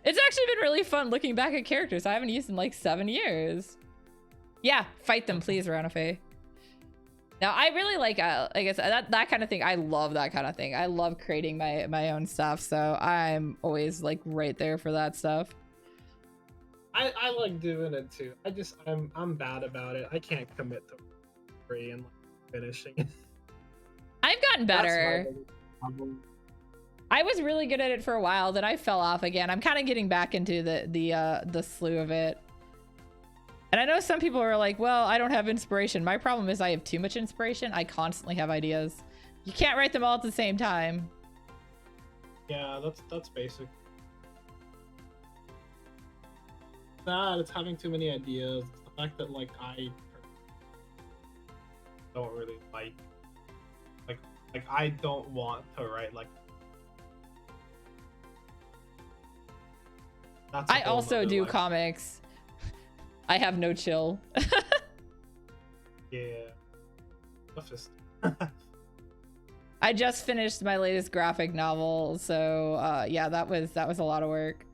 It's actually been really fun looking back at characters I haven't used in like 7 years. Yeah, fight them, please, Ranafe. Now I really like I said, that kind of thing. I love that kind of thing. I love creating my own stuff. So I'm always like right there for that stuff. I like doing it too. I'm bad about it. I can't commit to free and like finishing it. I've gotten better. That's my biggest problem. I was really good at it for a while, then I fell off again. I'm kind of getting back into the slew of it. And I know some people are like, well, I don't have inspiration. My problem is I have too much inspiration. I constantly have ideas. You can't write them all at the same time. Yeah, that's basic. That it's having too many ideas. It's the fact that like I don't really like I don't want to write like. That's I also do comics. I have no chill. Yeah. Toughest. I just finished my latest graphic novel, so yeah, that was a lot of work.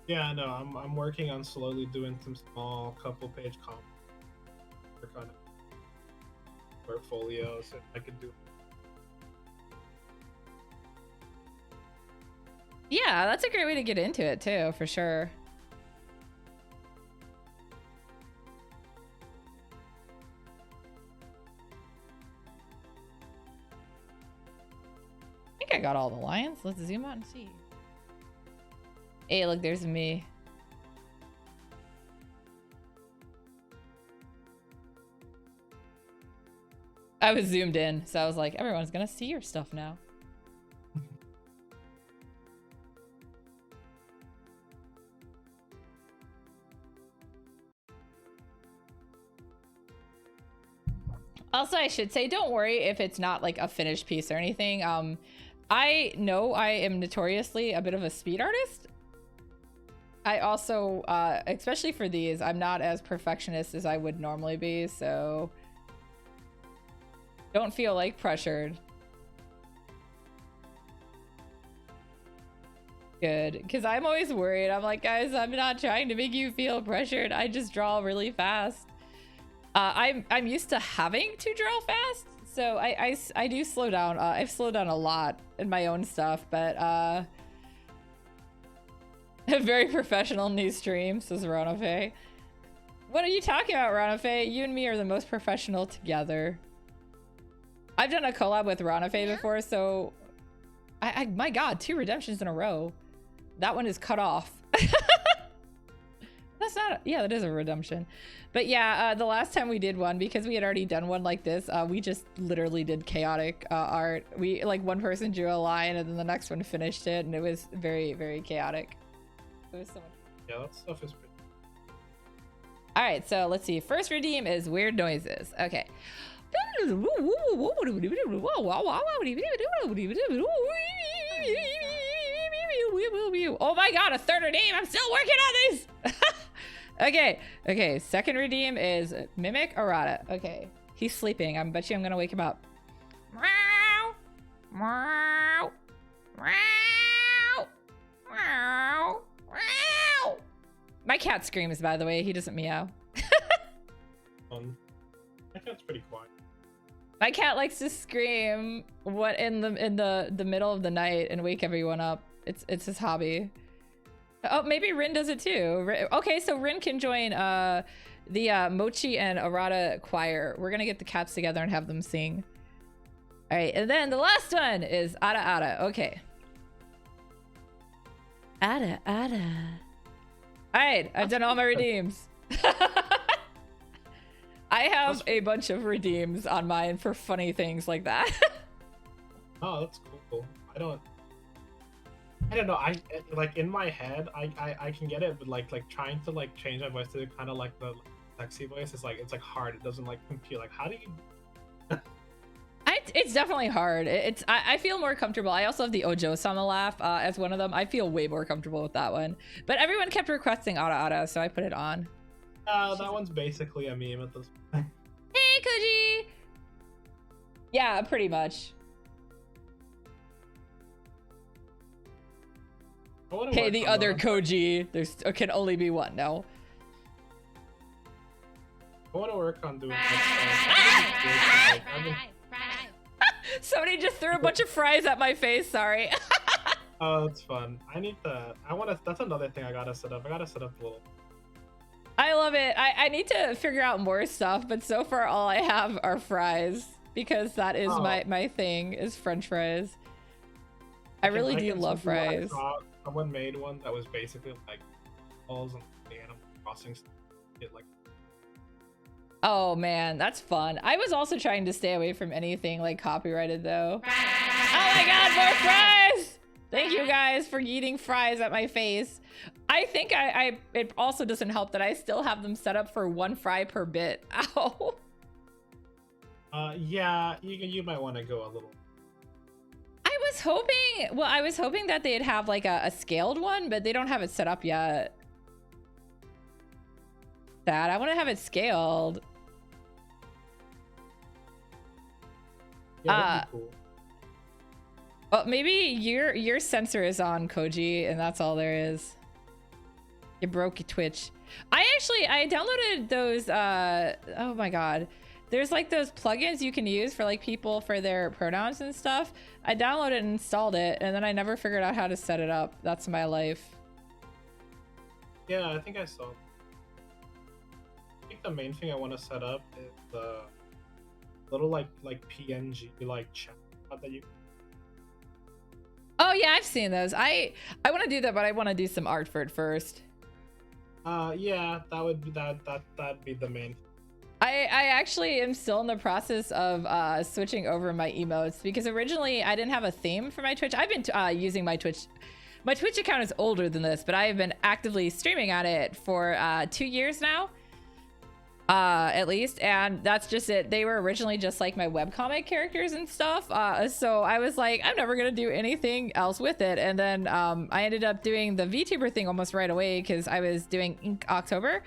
Yeah, no, I'm working on slowly doing some small couple-page comics. Work on portfolios if I could do. Yeah, that's a great way to get into it too, for sure. I think I got all the lines. Let's zoom out and see. Hey, look, there's me. I was zoomed in, so I was like, everyone's gonna see your stuff now. Also, I should say, don't worry if it's not like a finished piece or anything. I know I am notoriously a bit of a speed artist. I also, especially for these, I'm not as perfectionist as I would normally be, so don't feel like pressured. Good, because I'm always worried. I'm like, guys, I'm not trying to make you feel pressured. I just draw really fast. I'm used to having to draw fast, so I do slow down. I've slowed down a lot in my own stuff, but a very professional new stream, says Rana Faye. What are you talking about, Rana Faye? You and me are the most professional together. I've done a collab with Rana Faye before, so my God, 2 redemptions in a row. That one is cut off. That's not, yeah, that is a redemption. But yeah, the last time we did one, because we had already done one like this, we just literally did chaotic art. We, like, one person drew a line and then the next one finished it, and it was very, very chaotic. It was so much. Yeah, that stuff is pretty. All right, so let's see. First redeem is weird noises. Okay. Oh my God, a third redeem. I'm still working on these. Okay, second redeem is Mimic Errata. Okay, he's sleeping. I bet you I'm gonna wake him up. Meow, meow, meow, meow, meow. My cat screams, by the way. He doesn't meow. My cat's pretty quiet. My cat likes to scream in the middle of the night and wake everyone up. It's his hobby. Oh, maybe Rin does it too. Okay, so Rin can join the Mochi and Arata choir. We're gonna get the cats together and have them sing. All right, and then the last one is Ada Ada. Okay. Ada Ada. All right, I've done all my redeems. I have a bunch of redeems on mine for funny things like that. Oh, that's cool. I don't know. I like in my head, I can get it, but like trying to like change my voice to kind of like the sexy voice is like it's like hard. It doesn't like compute. Like how do you? It's definitely hard. I feel more comfortable. I also have the Ojo-sama laugh as one of them. I feel way more comfortable with that one. But everyone kept requesting Ada Ada, so I put it on. That one's basically a meme at this point. Hey, Koji! Yeah, pretty much. Hey, the other Koji. There can only be one, no? I want to work on doing that stuff. Like, Somebody just threw a bunch of fries at my face. Sorry. oh, it's fun. I need that. I want to. That's another thing I gotta set up. I gotta set up a little. I love it. I need to figure out more stuff, but so far all I have are fries because that is my thing is French fries. I really do love fries. Someone made one that was basically like balls and the Animal Crossing stuff. Like. Oh man, that's fun. I was also trying to stay away from anything like copyrighted though. Oh my god, more fries! Thank you guys for eating fries at my face. I think it also doesn't help that I still have them set up for 1 fry per bit. Ow. Yeah, you might want to go a little. I was hoping that they'd have like a scaled one, but they don't have it set up yet. I want to have it scaled. Yeah, that'd be cool. Well, maybe your sensor is on, Koji, and that's all there is. You broke your Twitch. I downloaded those oh my god. There's like those plugins you can use for like people for their pronouns and stuff. I downloaded and installed it, and then I never figured out how to set it up. That's my life. Yeah, I think I saw. I think the main thing I want to set up is the little like PNG like chat that you. Oh yeah, I've seen those. I want to do that, but I want to do some art for it first. Yeah, that would be that'd be the main. I actually am still in the process of switching over my emotes because originally I didn't have a theme for my Twitch. I've been using my Twitch. My Twitch account is older than this, but I have been actively streaming on it for 2 years now. At least, and that's just it. They were originally just like my webcomic characters and stuff, so I was like, I'm never gonna do anything else with it. And then I ended up doing the VTuber thing almost right away because I was doing Ink October,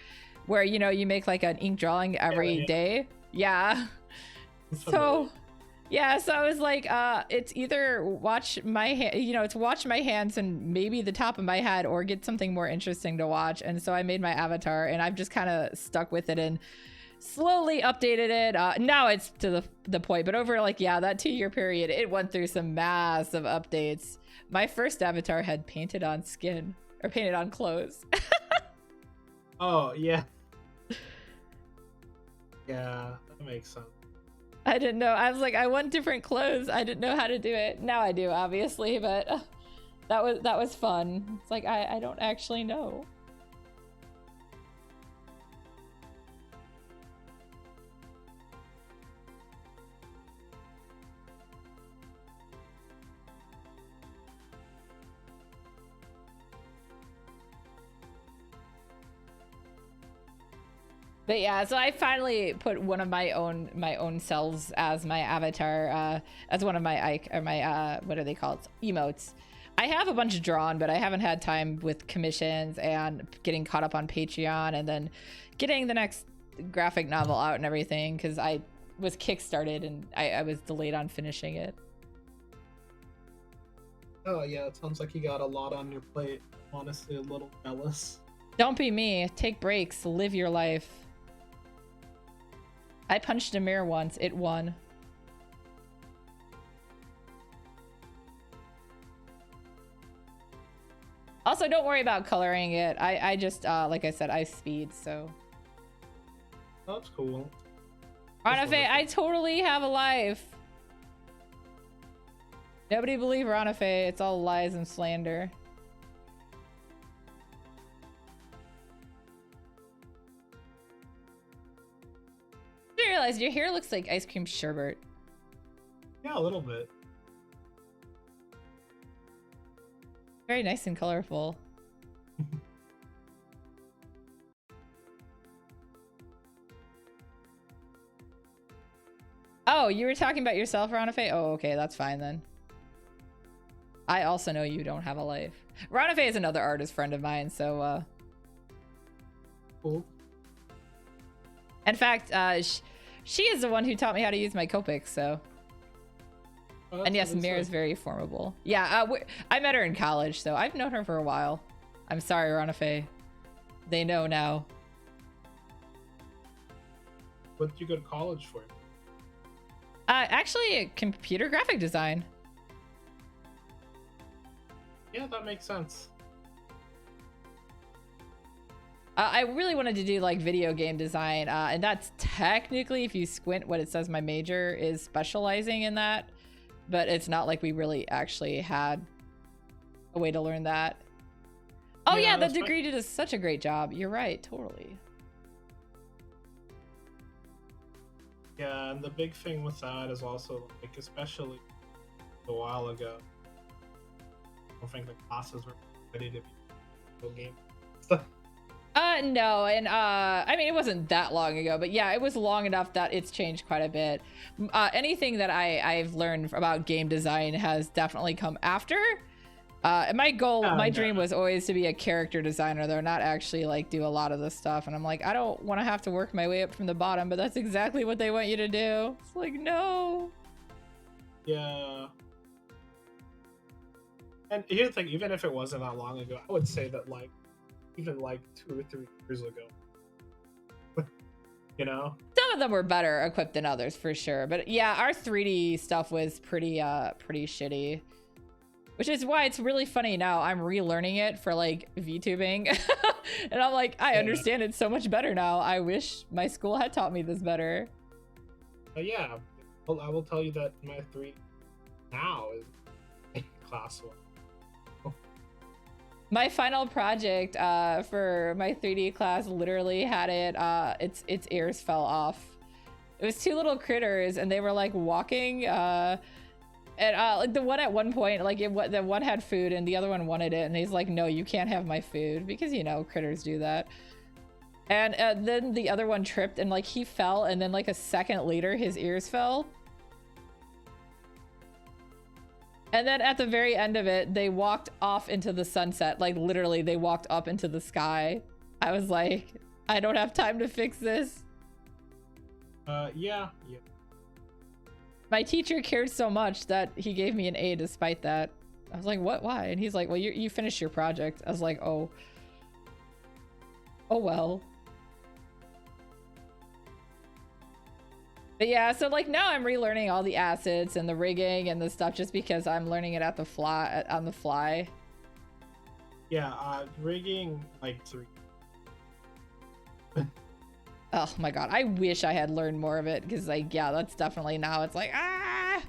where you make like an ink drawing every day. Yeah. So yeah, so I was like, it's either watch my it's watch my hands and maybe the top of my head, or get something more interesting to watch. And so I made my avatar, and I've just kind of stuck with it and slowly updated it. Now it's to the point, but over like that 2-year period, it went through some massive updates. My first avatar had painted on skin or painted on clothes. Oh yeah. Yeah, that makes sense. I didn't know. I was like, I want different clothes. I didn't know how to do it. Now I do, obviously, but that was fun. It's like I don't actually know. But yeah, so I finally put one of my own cells as my avatar, as one of my what are they called? Emotes. I have a bunch drawn, but I haven't had time with commissions and getting caught up on Patreon, and then getting the next graphic novel out and everything, because I was kickstarted and I was delayed on finishing it. Oh yeah, it sounds like you got a lot on your plate. Honestly, a little jealous. Don't be me. Take breaks. Live your life. I punched a mirror once. It won. Also, don't worry about coloring it. I just, like I said, I speed, so. That's cool. Ranafe, I totally have a life. Nobody believe Ranafe. It's all lies and slander. I realized your hair looks like ice cream sherbet. Yeah, a little bit. Very nice and colorful. Oh, you were talking about yourself, Ranafe? Oh, okay, that's fine then. I also know you don't have a life. Ranafe is another artist friend of mine, so Cool. In fact, she is the one who taught me how to use my Copic, so. Oh, And yes, Mir is very formable. Yeah, I met her in college, so I've known her for a while. I'm sorry, Ranafe. They know now. What did you go to college for? Actually, computer graphic design. Yeah, that makes sense. I really wanted to do like video game design, and that's technically, if you squint, what it says my major is specializing in that, but it's not like we really actually had a way to learn that. Oh yeah, the degree did such a great job. You're right, totally. Yeah, and the big thing with that is also, like, especially a while ago, I don't think the classes were ready to be video game stuff. No, and I mean, it wasn't that long ago, but yeah, it was long enough that it's changed quite a bit. Anything that I've learned about game design has definitely come after. And my goal, my dream was always to be a character designer, though, not actually like do a lot of this stuff. And I'm like, I don't want to have to work my way up from the bottom, but that's exactly what they want you to do. It's like, no. Yeah. And here's the thing, even if it wasn't that long ago, I would say that, like, even like 2 or 3 years ago, you know, some of them were better equipped than others for sure, but yeah, our 3D stuff was pretty shitty, which is why it's really funny now I'm relearning it for like VTubing. And I'm like, I understand it so much better now. I wish my school had taught me this better. Yeah, well, I will tell you that my 3 now is class 1. My final project for my 3D class literally had it, its ears fell off. It was 2 little critters, and they were like walking, and like the one at one point, like the one had food and the other one wanted it, and he's like, no, you can't have my food, because, you know, critters do that. And then the other one tripped and like he fell, and then like a second later his ears fell. And then at the very end of it, they walked off into the sunset. Like literally they walked up into the sky. I was like, I don't have time to fix this. Yeah. My teacher cared so much that he gave me an A despite that. I was like, what, why? And he's like, well, you finished your project. I was like, oh well. But yeah, so like now I'm relearning all the assets and the rigging and the stuff just because I'm learning it on the fly. Yeah, rigging like 3. Oh my god, I wish I had learned more of it, because like, yeah, that's definitely now it's like, ah.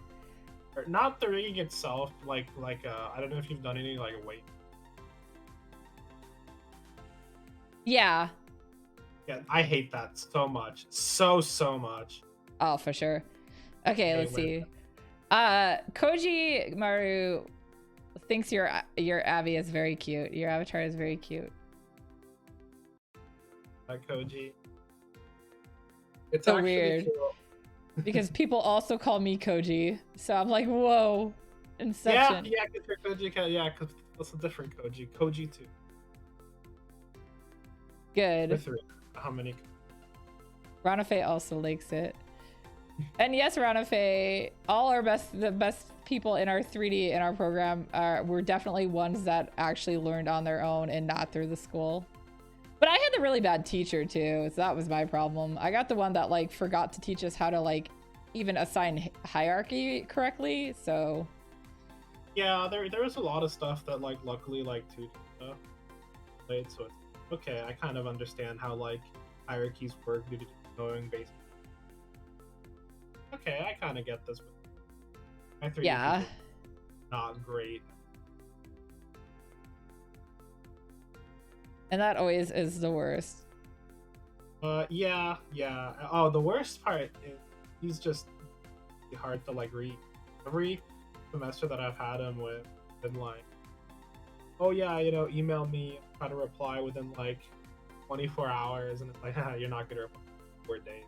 Not the rigging itself, like I don't know if you've done any like weight. Yeah. Yeah, I hate that so much. So much. Oh, for sure. Okay, let's see. Koji Maru thinks your Abby is very cute. Your avatar is very cute. Koji. It's so weird. Because people also call me Koji. So I'm like, whoa. Inception. Yeah, because you're Koji. Yeah, because that's a different Koji. Koji 2. Good. 3. How many? Ranafe also likes it. And yes, Ranafe, all the best people in our 3D in our program were definitely ones that actually learned on their own and not through the school. But I had the really bad teacher too, so that was my problem. I got the one that like forgot to teach us how to like even assign hierarchy correctly, so. Yeah, there was a lot of stuff that like luckily like 2D stuff played, so it's okay. I kind of understand how like hierarchies work due to knowing basic. Okay, I kind of get this. My 3D yeah. Not great. And that always is the worst. Yeah. Oh, the worst part is he's just hard to like read. Every semester that I've had him with, been like, oh yeah, you know, email me, try to reply within like 24 hours, and it's like, you're not gonna reply in 4 days.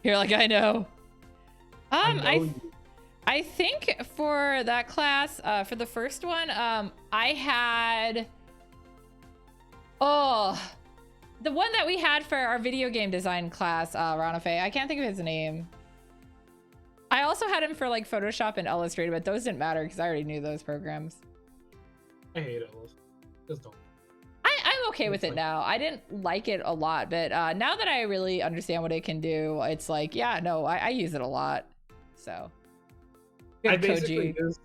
You're like, I know. I think for that class, for the first one, I had, the one that we had for our video game design class, Ranafe, I can't think of his name. I also had him for like Photoshop and Illustrator, but those didn't matter because I already knew those programs. I hate Illustrator. Just don't. I'm okay with it now. I didn't like it a lot, but now that I really understand what it can do, it's like, yeah, no, I use it a lot. So I basically use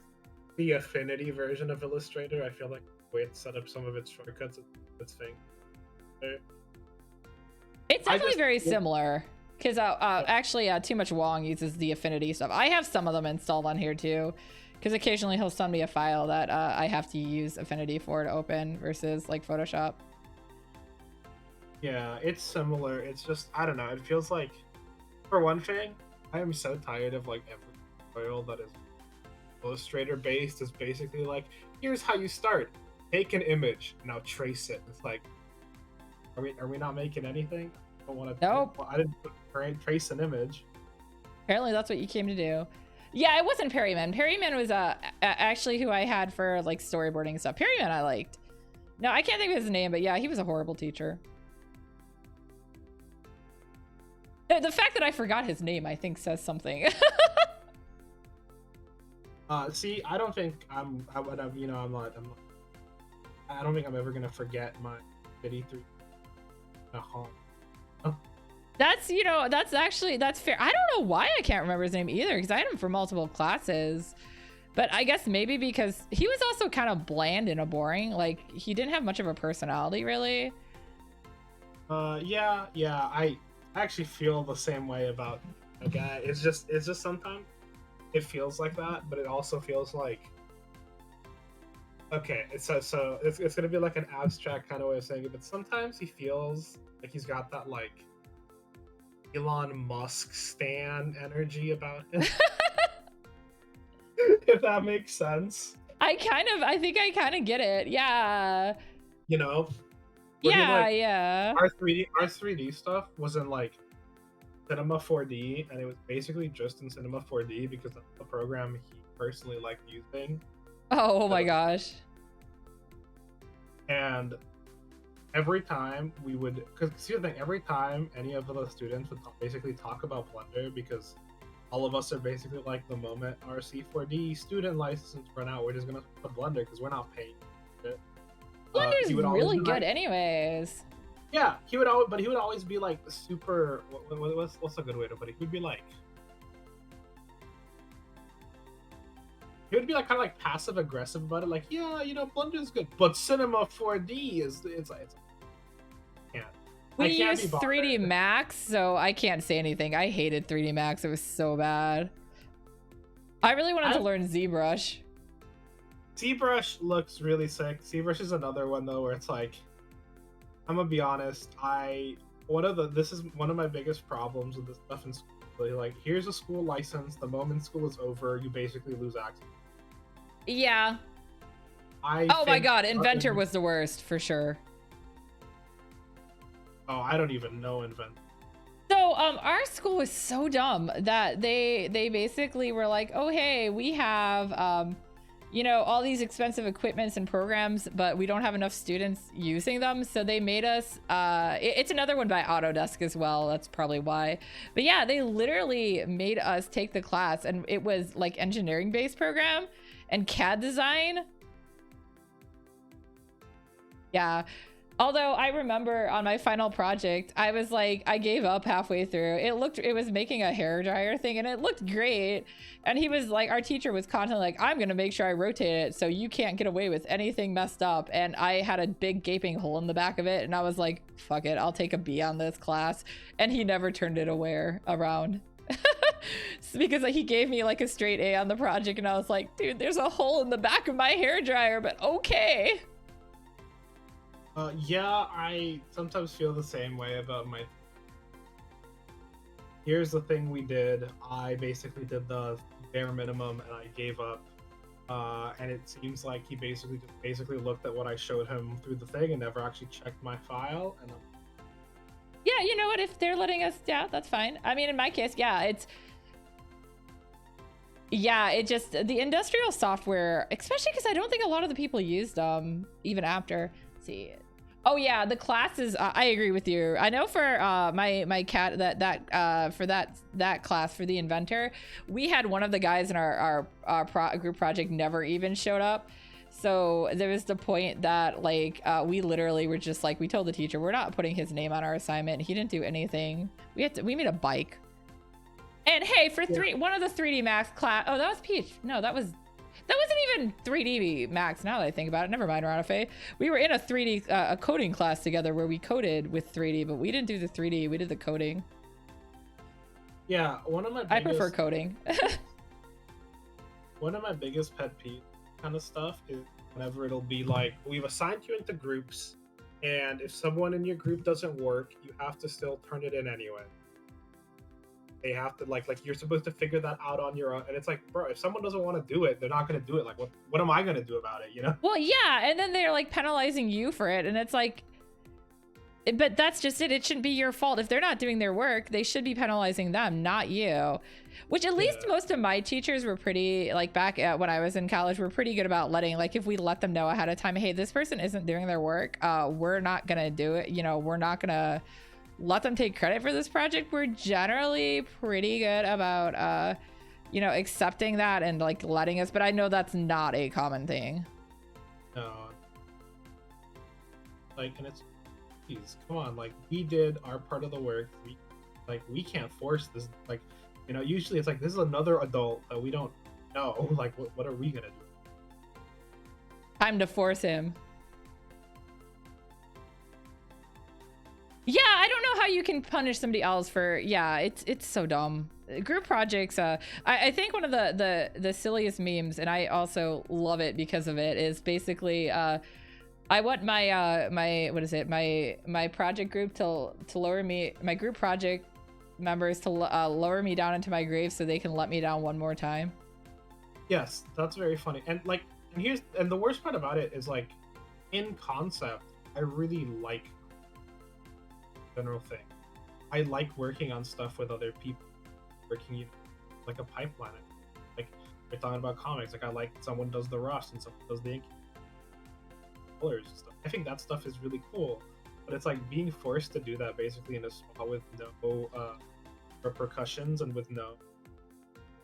the Affinity version of Illustrator. I feel like the way it set up some of its shortcuts, its thing. It's definitely very similar. Because actually, Too Much Wong uses the Affinity stuff. I have some of them installed on here too. Because occasionally he'll send me a file that I have to use Affinity for to open versus like Photoshop. Yeah, it's similar. It's just, I don't know. It feels like, for one thing, I am so tired of like every tutorial that is Illustrator based is basically like, here's how you start. Take an image, now trace it. It's like, are we not making anything? I don't want to. Nope. I didn't trace an image. Apparently that's what you came to do. Yeah, it wasn't Perryman. Perryman was actually who I had for like storyboarding stuff. Perryman I liked. No, I can't think of his name, but yeah, he was a horrible teacher. The fact that I forgot his name, I think, says something. See, I don't think I'm not. I don't think I'm ever gonna forget my City 3. That's that's fair. I don't know why I can't remember his name either, because I had him for multiple classes. But I guess maybe because he was also kind of bland and boring. Like, he didn't have much of a personality, really. Yeah. I actually feel the same way about a guy. It's just sometimes it feels like that, but it also feels like, okay, so it's gonna be like an abstract kind of way of saying it, but sometimes he feels like he's got that like Elon Musk stan energy about him. If that makes sense. I think I kind of get it. Yeah. You know? Yeah. Our 3D stuff was in like Cinema 4D, and it was basically just in Cinema 4D because that's the program he personally liked using. Oh my gosh. And every time we would, because see the thing, every time any of the students would basically talk about Blender, because all of us are basically like, the moment our C4D student license run out, we're just gonna put Blender because we're not paying it. Blender's really good, anyways. Yeah, he would always be like super. What's a good way to put it? He would be like kind of like passive aggressive about it. Like, yeah, Blender's good, but Cinema 4D it's like. We used 3D Max, so I can't say anything. I hated 3D Max. It was so bad. I really wanted to learn ZBrush. ZBrush looks really sick. ZBrush is another one though where it's like, I'm gonna be honest, this is one of my biggest problems with this stuff in school. Like, here's a school license. The moment school is over, you basically lose access. Yeah. Oh my god, Inventor was the worst for sure. Oh, I don't even know Inventor. So our school was so dumb that they basically were like, oh hey, we have all these expensive equipments and programs, but we don't have enough students using them, so they made us it's another one by Autodesk as well, that's probably why. But yeah, they literally made us take the class, and it was like engineering based program and CAD design. Yeah. Although I remember on my final project, I was like, I gave up halfway through. It was making a hairdryer thing, and it looked great. And he was like, our teacher was constantly like, I'm gonna make sure I rotate it so you can't get away with anything messed up. And I had a big gaping hole in the back of it, and I was like, fuck it, I'll take a B on this class. And he never turned it around. Because he gave me like a straight A on the project, and I was like, dude, there's a hole in the back of my hairdryer, but okay. Yeah, I sometimes feel the same way about my. Here's the thing we did. I basically did the bare minimum, and I gave up. And it seems like he basically looked at what I showed him through the thing and never actually checked my file. And yeah, you know what? If they're letting us, yeah, that's fine. I mean, in my case, yeah, it just the industrial software, especially because I don't think a lot of the people used even after. Let's see. Oh yeah, the classes. I agree with you. I know for my cat for that class for the Inventor, we had one of the guys in our group project never even showed up. So there was the point that like we literally were just like, we told the teacher we're not putting his name on our assignment. He didn't do anything. We made a bike. And hey, for one of the 3D Max class, oh, that was Peach. No, that wasn't even 3D Max. Now that I think about it, never mind, Ranafe. We were in a 3D a coding class together where we coded with 3D, but we didn't do the 3D. We did the coding. Yeah, one of my I prefer coding. One of my biggest pet peeve kind of stuff is whenever it'll be like, we've assigned you into groups, and if someone in your group doesn't work, you have to still turn it in anyway. They have to like you're supposed to figure that out on your own, and it's like, bro, if someone doesn't want to do it, they're not going to do it. Like, what am I going to do about it, you know? Well, yeah, and then they're like penalizing you for it, and it's like, but that's just it. It shouldn't be your fault. If they're not doing their work, they should be penalizing them, not you. Which at least most of my teachers were pretty, like back at when I was in college, were pretty good about letting, like if we let them know ahead of time, hey, this person isn't doing their work, we're not gonna do it. You know, we're not gonna let them take credit for this project. We're generally pretty good about, you know, accepting that and like letting us, but I know that's not a common thing. No. Like, and it's, geez, come on, like we did our part of the work. We can't force this, like, you know, usually it's like, this is another adult that we don't know, like what are we gonna do? Time to force him. Yeah, I don't know how you can punish somebody else for, yeah, it's so dumb. Group projects, I think one of the silliest memes, and I also love it because of it, is basically I want my my project group to lower me, my group project members to lower me down into my grave so they can let me down one more time. Yes, that's very funny. And like, and the worst part about it is like, in concept, I really like general thing. I like working on stuff with other people, working, you know, like a pipeline. Like we're talking about comics, like I like someone does the rust and someone does the ink colors and stuff. I think that stuff is really cool, but it's like being forced to do that basically in a spot with no repercussions and with no,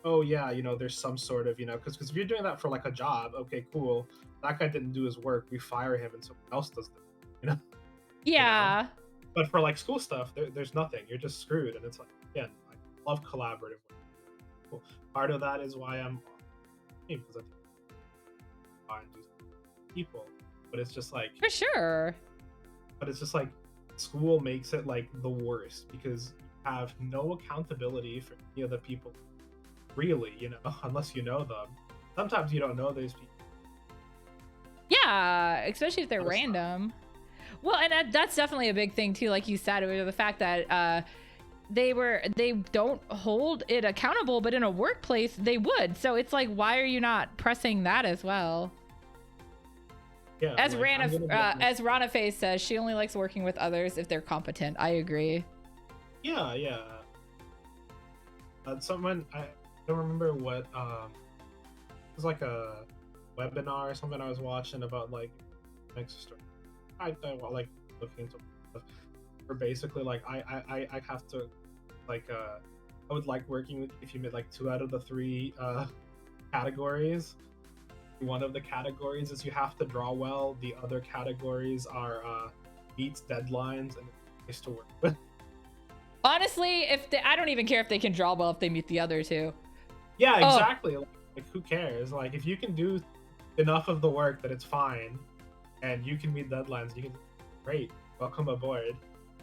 oh yeah, you know, there's some sort of, you know, because if you're doing that for like a job, okay, cool, that guy didn't do his work, we fire him and someone else does that, you know? Yeah. You know? But for like school stuff, there's nothing. You're just screwed, and it's like, again, I love collaborative work. Cool. Part of that is why I'm because I think I do people, but it's just like, for sure. But it's just like school makes it like the worst because you have no accountability for any of the people, really, you know, unless you know them. Sometimes you don't know those people. Yeah, especially if they're random. Well, and that's definitely a big thing too, like you said, the fact that they don't hold it accountable, but in a workplace they would. So it's like, why are you not pressing that as well? Yeah, as like, as Ranafe says, she only likes working with others if they're competent. I agree. Yeah. Someone, I don't remember what, it was like a webinar or something I was watching about like next story. I like looking into stuff. Or basically like I have to like I would like working with if you made like 2 out of the 3 categories. One of the categories is you have to draw well. The other categories are meets deadlines and it's to work with. Honestly, I don't even care if they can draw well if they meet the other 2. Yeah, exactly. Like who cares? Like if you can do enough of the work that it's fine, and you can meet deadlines, you can, great, welcome aboard.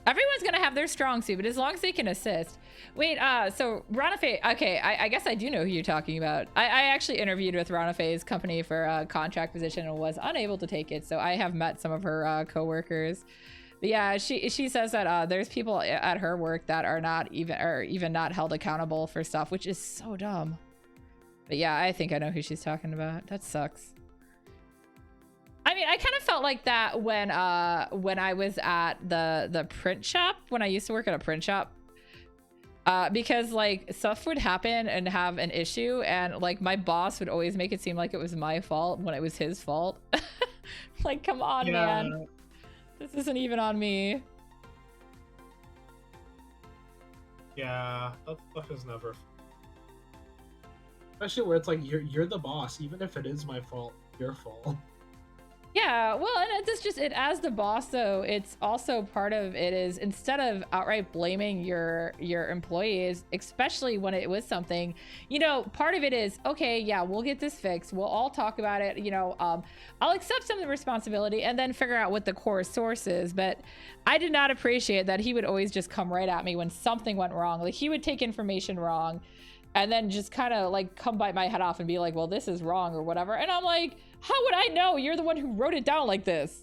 Everyone's gonna have their strong suit, but as long as they can assist. Wait, so Ranafe, okay, I guess I do know who you're talking about. I actually interviewed with Ranafe's company for a contract position and was unable to take it, so I have met some of her coworkers. But yeah, she says that there's people at her work that are not even not held accountable for stuff, which is so dumb. But yeah, I think I know who she's talking about. That sucks. I mean, I kind of felt like that when I was at the print shop, when I used to work at a print shop, because like stuff would happen and have an issue, and like my boss would always make it seem like it was my fault when it was his fault. Like, come on, man, this isn't even on me. Yeah, that stuff is never fun. Especially where it's like you're the boss, even if it is my fault, your fault. Yeah, well, and it's just it as the boss though, it's also part of it is instead of outright blaming your employees, especially when it was something, you know, part of it is okay, yeah, we'll get this fixed. We'll all talk about it, you know, I'll accept some of the responsibility and then figure out what the core source is. But I did not appreciate that he would always just come right at me when something went wrong. Like he would take information wrong and then just kind of like come bite my head off and be like, well, this is wrong or whatever. And I'm like, how would I know? You're the one who wrote it down like this.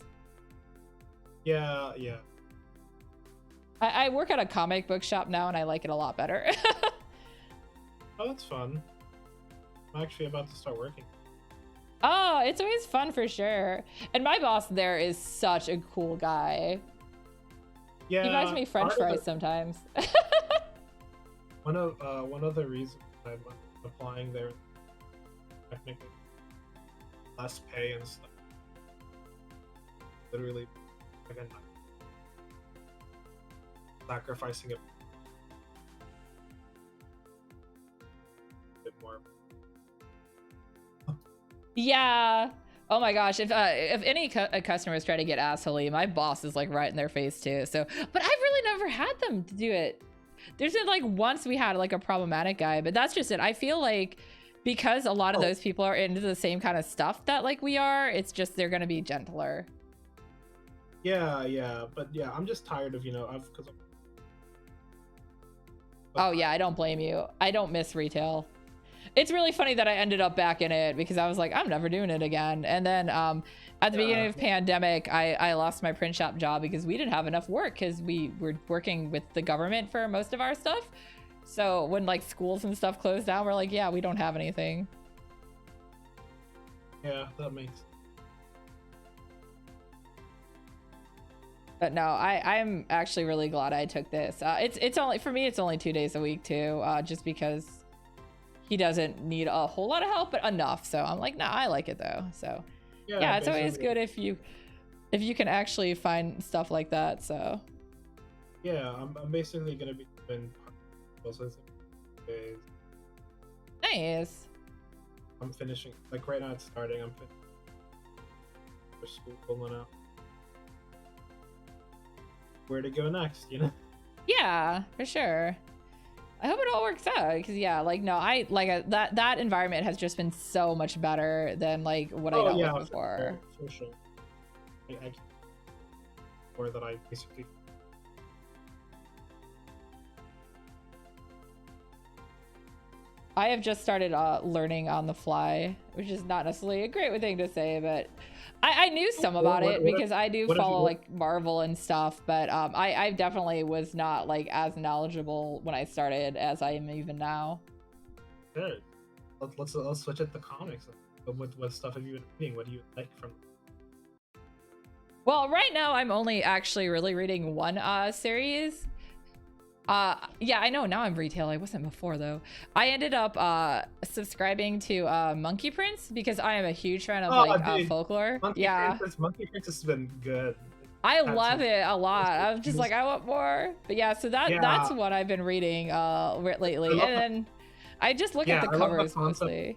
Yeah. I work at a comic book shop now and I like it a lot better. Oh, that's fun. I'm actually about to start working. Oh, it's always fun for sure. And my boss there is such a cool guy. Yeah. He buys me French fries sometimes. One of the reasons I'm applying there, technically, less pay and stuff. Literally, again, sacrificing a bit more. Yeah. Oh my gosh. If any customers try to get assholey, my boss is like right in their face too. So, but I've really never had them to do it. There's been like once we had like a problematic guy, but that's just it. I feel like because a lot of those people are into the same kind of stuff that like we are, it's just they're gonna be gentler. Yeah, but yeah, I'm just tired of Oh yeah, I don't blame you. I don't miss retail. It's really funny that I ended up back in it because I was like, I'm never doing it again. And then at the beginning of pandemic, I lost my print shop job because we didn't have enough work because we were working with the government for most of our stuff. So when like schools and stuff closed down, we're like, yeah, we don't have anything. Yeah, that makes. But no, I'm actually really glad I took this. It's only for me, it's only 2 days a week too, just because he doesn't need a whole lot of help, but enough. So I'm like, nah, I like it though. So yeah, it's always good if you can actually find stuff like that. So yeah, I'm basically gonna be doing days. Nice. I'm finishing like right now. It's starting. I'm finishing for school pulling out. Where to go next? You know? Yeah, for sure. I hope it all works out because yeah, like no, I like that environment has just been so much better than like what I dealt with before. For sure. Or that I basically. I have just started learning on the fly, which is not necessarily a great thing to say, but I knew some about it because I do follow like Marvel and stuff, but I definitely was not like as knowledgeable when I started as I am even now. Good. Let's switch it to comics. What stuff have you been reading? What do you like from? Well, right now I'm only actually really reading one series. Yeah, I know now I'm retail. I wasn't before though. I ended up subscribing to Monkey Prince because I am a huge fan of folklore. Monkey Prince has been good. I love it a lot. I'm just like I want more. But yeah, so that's what I've been reading lately. And then I just look at the covers mostly.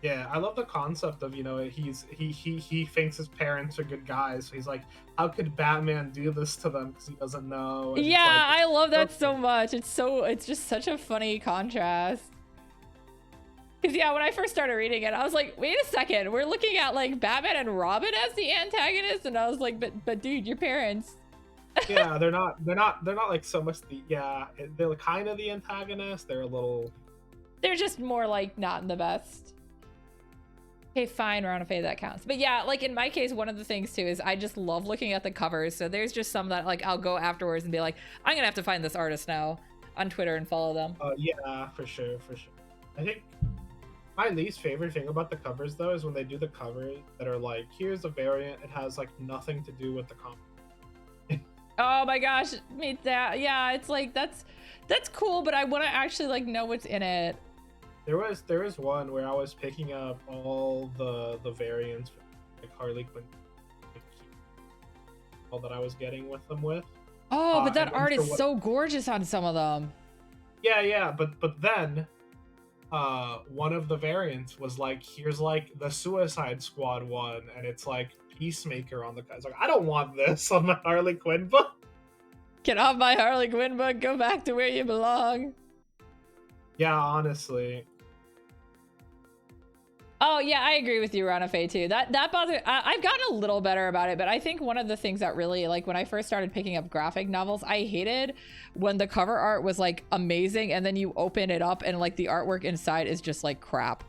Yeah, I love the concept of, you know, he thinks his parents are good guys. So he's like, how could Batman do this to them because he doesn't know? And yeah, like, I love that so much. It's just such a funny contrast. Because yeah, when I first started reading it, I was like, wait a second, we're looking at like Batman and Robin as the antagonists, and I was like, but dude, your parents. Yeah, they're not like so much they're kind of the antagonist. They're just more like not in the best. Okay, fine, Ronafay, that counts. But yeah, like in my case, one of the things too is I just love looking at the covers. So there's just some that like I'll go afterwards and be like, I'm gonna have to find this artist now on Twitter and follow them. Yeah, for sure. I think my least favorite thing about the covers though is when they do the covers that are like, here's a variant, it has like nothing to do with the comic. Oh my gosh, me that. Yeah, it's like that's cool, but I want to actually like know what's in it. There was one where I was picking up all the variants, like Harley Quinn, all that I was getting with them with. Oh, but that art is so gorgeous on some of them. Yeah, but then one of the variants was like, here's like the Suicide Squad one, and it's like Peacemaker on the guys. Like, I don't want this on my Harley Quinn book. Get off my Harley Quinn book. Go back to where you belong. Yeah, honestly. Oh yeah, I agree with you, Ranafe, too. That bothers. I've gotten a little better about it, but I think one of the things that really, like, when I first started picking up graphic novels, I hated when the cover art was like amazing, and then you open it up and like the artwork inside is just like crap.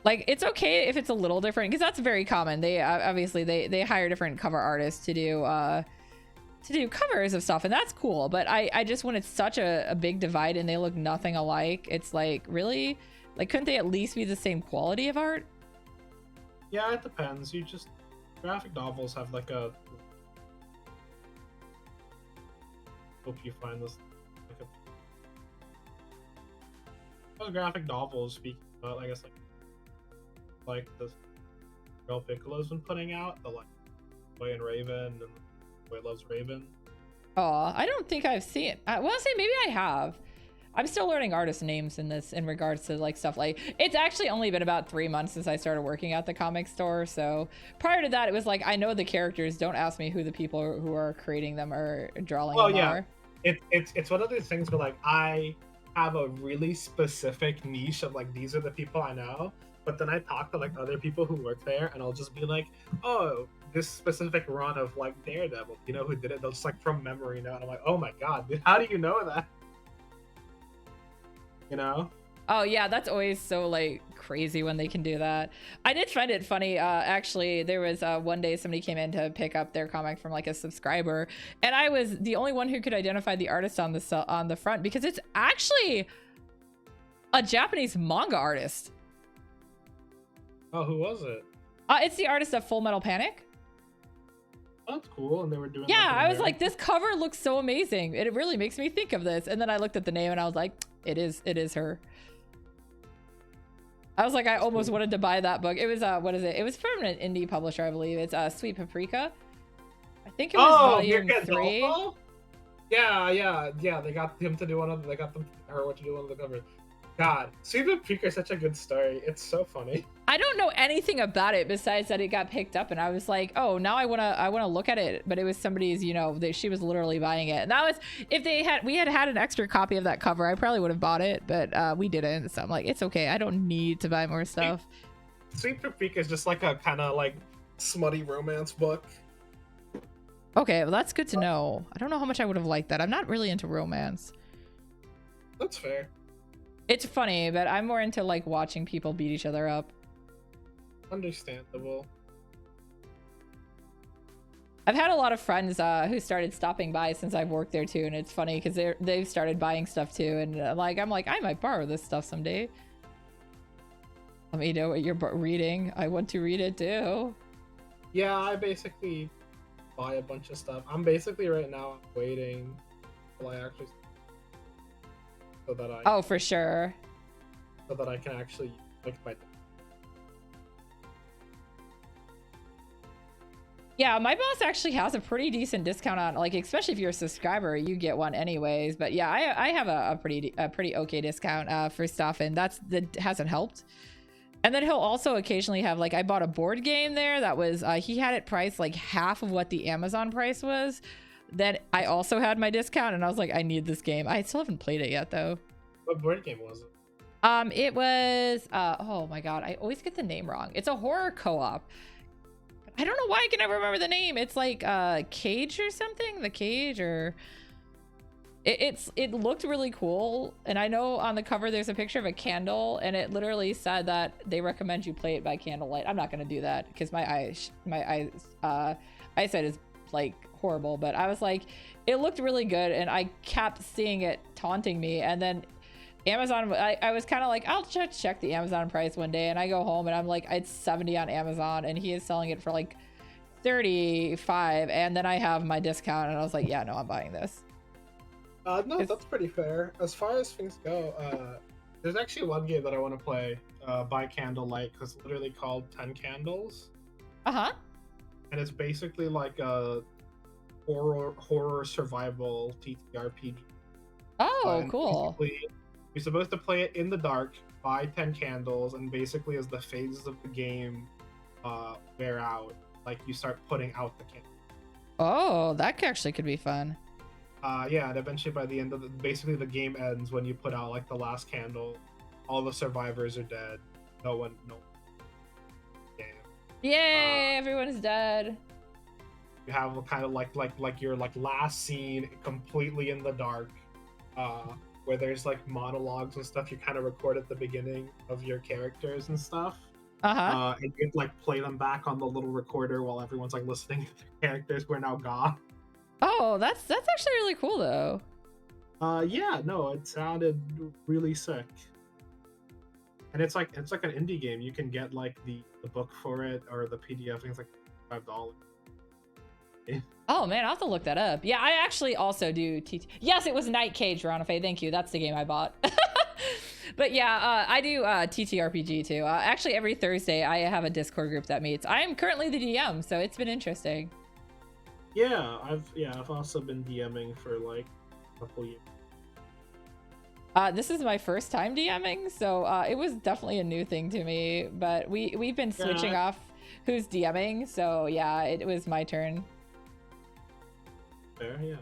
Like, it's okay if it's a little different, because that's very common. They obviously they hire different cover artists to do covers of stuff, and that's cool. But I just, when it's such a big divide and they look nothing alike, it's like, really, like, couldn't they at least be the same quality of art? Yeah, it depends. Graphic novels have like a, hope you find this, like those graphic novels, speaking about, I guess, like the Girl Piccolo's been putting out, the like Boy and Raven and Boy Loves Raven. Oh, I don't think I've seen. Well, I'll say maybe I have. I'm still learning artist names in regards to like stuff. Like, it's actually only been about 3 months since I started working at the comic store. So prior to that, it was like, I know the characters. Don't ask me who the people who are creating them or drawing them are. It's one of those things where like I have a really specific niche of like, these are the people I know. But then I talk to like other people who work there, and I'll just be like, oh, this specific run of like Daredevil, you know who did it? They'll just like from memory now, and I'm like, oh my god, dude, how do you know that? You know? Oh yeah, that's always so like crazy when they can do that. I did find it funny. Actually, there was one day somebody came in to pick up their comic from like a subscriber, and I was the only one who could identify the artist on the front, because it's actually a Japanese manga artist. Oh, who was it? It's the artist of Full Metal Panic. Oh, that's cool. And they were doing. Yeah, I was like, this cover looks so amazing. It really makes me think of this. And then I looked at the name and I was like, it is her. I was like, I almost wanted to buy that book. It was what is it? It was from an indie publisher, I believe. It's Sweet Paprika. I think it was volume 3. Yeah. They got him to do one of. They got her to do one of the covers. God, Sweet Paprika is such a good story. It's so funny. I don't know anything about it besides that it got picked up, and I was like, oh, now I wanna look at it. But it was somebody's, you know, she was literally buying it. And that was, if we had an extra copy of that cover, I probably would have bought it, but we didn't. So I'm like, it's okay. I don't need to buy more stuff. Sweet Paprika is just like a kind of like smutty romance book. Okay, well that's good to know. I don't know how much I would have liked that. I'm not really into romance. That's fair. It's funny, but I'm more into like watching people beat each other up. Understandable. I've had a lot of friends who started stopping by since I've worked there too, and it's funny because they've started buying stuff too, and I'm like, I might borrow this stuff someday. Let me know what you're reading. I want to read it too. Yeah, I basically buy a bunch of stuff. I'm basically right now waiting till I actually. So that oh, for sure. So that I can actually like my. Yeah, my boss actually has a pretty decent discount on, like, especially if you're a subscriber, you get one anyways. But yeah, I have a pretty okay discount for stuff, and that hasn't helped. And then he'll also occasionally have, like, I bought a board game there that was he had it priced like half of what the Amazon price was. Then I also had my discount, and I was like, I need this game. I still haven't played it yet, though. What board game was it? It was, oh my god, I always get the name wrong. It's a horror co-op. I don't know why I can never remember the name. It's like Cage or something? The Cage, or... It looked really cool, and I know on the cover there's a picture of a candle, and it literally said that they recommend you play it by candlelight. I'm not gonna do that because my eyesight is like horrible, but I was like, it looked really good, and I kept seeing it taunting me. And then Amazon, I was kind of like, I'll check the Amazon price one day, and I go home and I'm like, it's 70 on Amazon, and he is selling it for like 35, and then I have my discount, and I was like, yeah, no, I'm buying this. No, that's pretty fair. As far as things go, there's actually one game that I want to play by candlelight, because it's literally called 10 Candles. Uh-huh. And it's basically like a horror survival TTRPG. Oh, Oh, cool. Basically, you're supposed to play it in the dark, buy 10 candles, and basically as the phases of the game wear out, like you start putting out the candle. Oh, that actually could be fun. Yeah, and eventually by the end of basically the game ends when you put out like the last candle. All the survivors are dead. No. Game. Yay! Everyone's dead. You have kind of like your like last scene completely in the dark, where there's like monologues and stuff you kind of record at the beginning of your characters and stuff. And you like play them back on the little recorder while everyone's like listening to their characters who are now gone. Oh, that's actually really cool though. Yeah, no, it sounded really sick. And it's like an indie game. You can get like the book for it or the PDF. I think it's like $5. Oh man, I'll have to look that up. Yeah, I actually also do TT. Yes, it was Night Cage, Ronafe. Thank you. That's the game I bought. But yeah, I do TTRPG too. Actually, every Thursday I have a Discord group that meets. I am currently the DM, so it's been interesting. Yeah, I've also been DMing for like a couple years. This is my first time DMing, so it was definitely a new thing to me. But we've been switching off who's DMing, so yeah, it was my turn. Fair, yeah.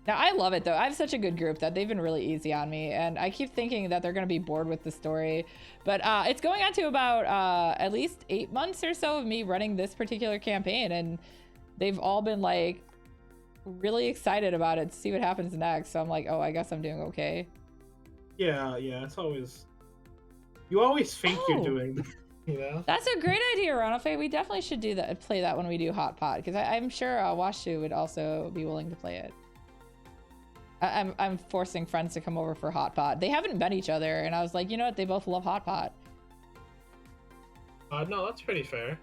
Now I love it though. I have such a good group that they've been really easy on me, and I keep thinking that they're gonna be bored with the story, but it's going on to about at least 8 months or so of me running this particular campaign, and they've all been like really excited about it to see what happens next. So I'm like, oh, I guess I'm doing okay. Yeah, it's always, you always think you're doing, you know. That's a great idea, Ronafe. We definitely should do that. Play that when we do Hot Pot, because I'm sure Washu would also be willing to play it. I'm forcing friends to come over for Hot Pot. They haven't met each other, and I was like, you know what? They both love Hot Pot. No, that's pretty fair.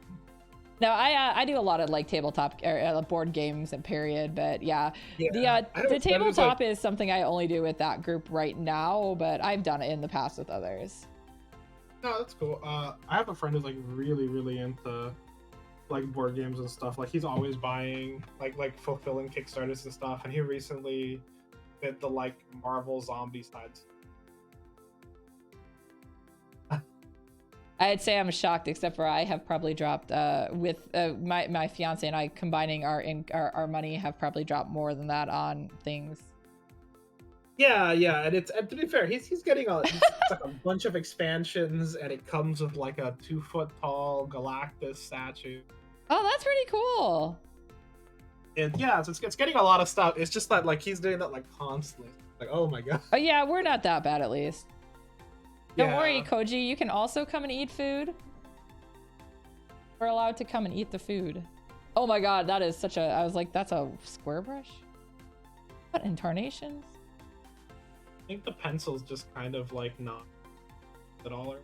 No, I do a lot of like tabletop board games and period, but yeah the tabletop is something I only do with that group right now, but I've done it in the past with others. No, that's cool. I have a friend who's like really into like board games and stuff. Like he's always buying like fulfilling Kickstarters and stuff, and he recently did the like Marvel zombie sides. I'd say I'm shocked, except for I have probably dropped with my fiance and I combining our money have probably dropped more than that on things. Yeah, and to be fair, he's getting it's like a bunch of expansions, and it comes with like a 2-foot tall Galactus statue. Oh, that's pretty cool. And yeah, so it's getting a lot of stuff. It's just that like he's doing that like constantly. Like, oh my god. Oh yeah, we're not that bad at least. Don't worry, Koji, you can also come and eat food. We're allowed to come and eat the food. Oh my god, that is such a... I was like, that's a square brush? What incarnations? I think the pencil's just kind of like not at all.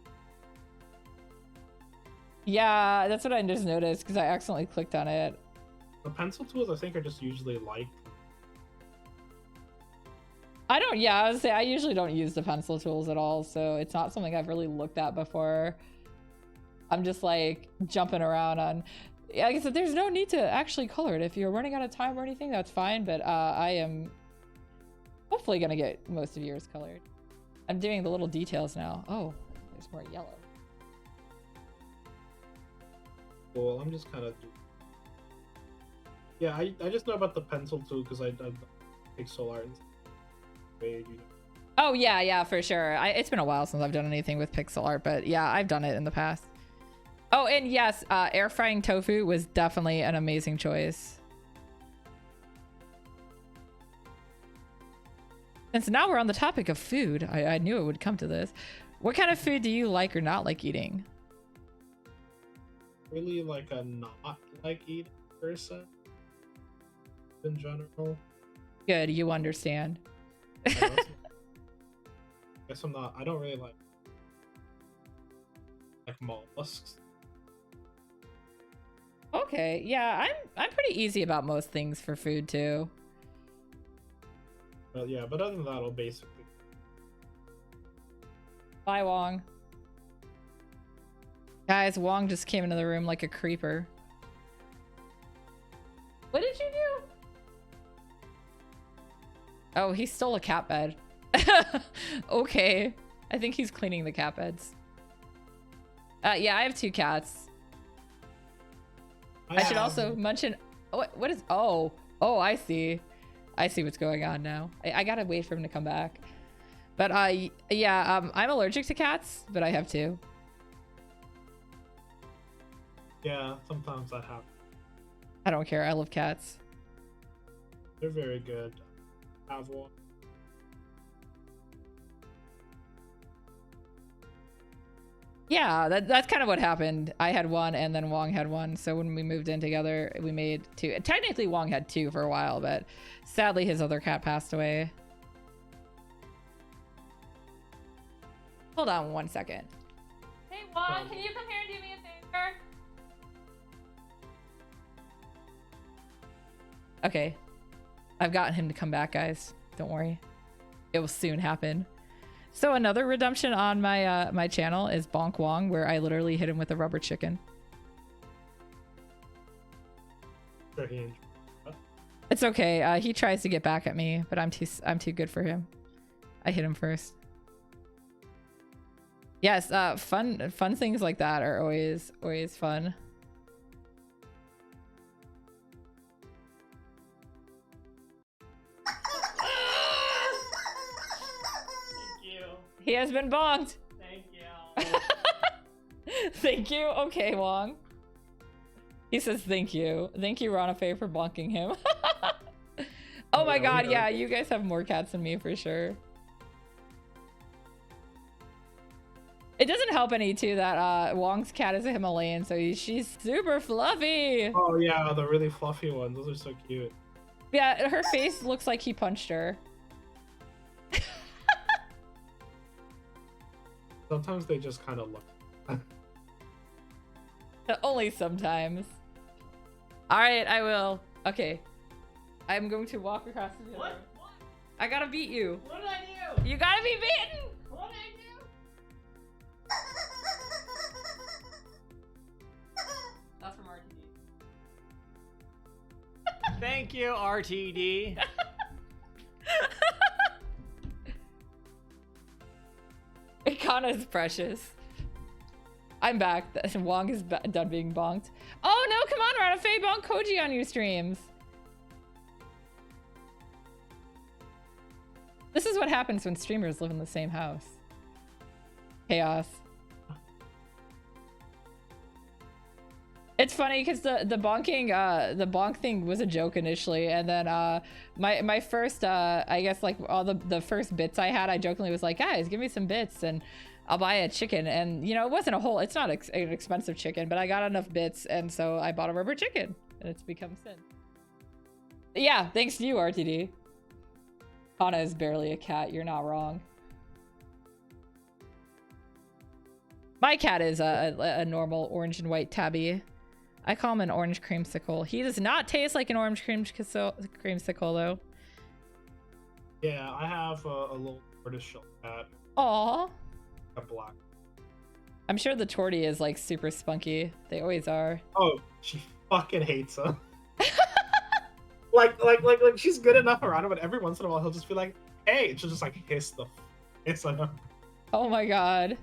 Yeah, that's what I just noticed because I accidentally clicked on it. The pencil tools, I think, are just usually like... I would say I usually don't use the pencil tools at all, so it's not something I've really looked at before. I'm just like jumping around on... Like I said, there's no need to actually color it. If you're running out of time or anything, that's fine, but I am hopefully gonna get most of yours colored. I'm doing the little details now. Oh, there's more yellow. Cool, I'm just kind of... Yeah, I just know about the pencil tool because I pixel art and stuff. Oh yeah, for sure. It's been a while since I've done anything with pixel art, but yeah, I've done it in the past. Oh, and yes, air frying tofu was definitely an amazing choice. Since now we're on the topic of food, I knew it would come to this. What kind of food do you like or not like eating? Really like a not like eating person in general. Good, you understand. I guess I'm not. I don't really like mollusks. Okay, yeah, I'm pretty easy about most things for food too. But yeah, but other than that, I'll basically... Bye, Wong. Guys, Wong just came into the room like a creeper. What did you do? Oh, he stole a cat bed. Okay. I think he's cleaning the cat beds. Yeah, I have 2 cats. I should also mention. What is? Oh, I see. I see what's going on now. I gotta wait for him to come back. But yeah, I'm allergic to cats, but I have 2. Yeah, sometimes that happens. I don't care. I love cats. They're very good. I have one. Yeah, that's kind of what happened. I had 1 and then Wong had 1. So when we moved in together, we made 2. Technically, Wong had 2 for a while, but sadly his other cat passed away. Hold on 1 second. Hey Wong, can you come here and do me a favor? Okay. I've gotten him to come back, guys. Don't worry. It will soon happen. So another redemption on my my channel is Bonk Wong, where I literally hit him with a rubber chicken. Sure he enjoyed that. It's okay. He tries to get back at me, but I'm too good for him. I hit him first. Yes, fun things like that are always fun. He has been bonked. Thank you. Thank you. Okay, Wong. He says thank you. Thank you, Ronafe, for bonking him. Oh my god, yeah, you guys have more cats than me for sure. It doesn't help any too that Wong's cat is a Himalayan, so she's super fluffy. Oh yeah, the really fluffy ones. Those are so cute. Yeah, her face looks like he punched her. Sometimes they just kind of look. Only sometimes. All right, I will. Okay. I'm going to walk across the room. What? I gotta beat you. What did I do? You gotta be beaten. What did I do? That's from RTD. Thank you, RTD. Ikana is precious. I'm back. Wong is done being bonked. Oh no, come on, Ranafe, bonk Koji on your streams. This is what happens when streamers live in the same house. Chaos. It's funny because the bonk thing was a joke initially, and then my first I guess like all the first bits I had, I jokingly was like, guys, give me some bits and I'll buy a chicken. And you know, it wasn't a whole, it's not an expensive chicken, but I got enough bits, and so I bought a rubber chicken, and it's become sin. Yeah, thanks to you, RTD. Hana is barely a cat. You're not wrong. My cat is a normal orange and white tabby. I call him an orange creamsicle. He does not taste like an orange creamsicle though. Yeah, I have a little British cat. Aww. A black. I'm sure the tortie is like super spunky. They always are. Oh, she fucking hates him. like she's good enough around him, but every once in a while he'll just be like, hey, and she'll just like hiss on him. Oh my god.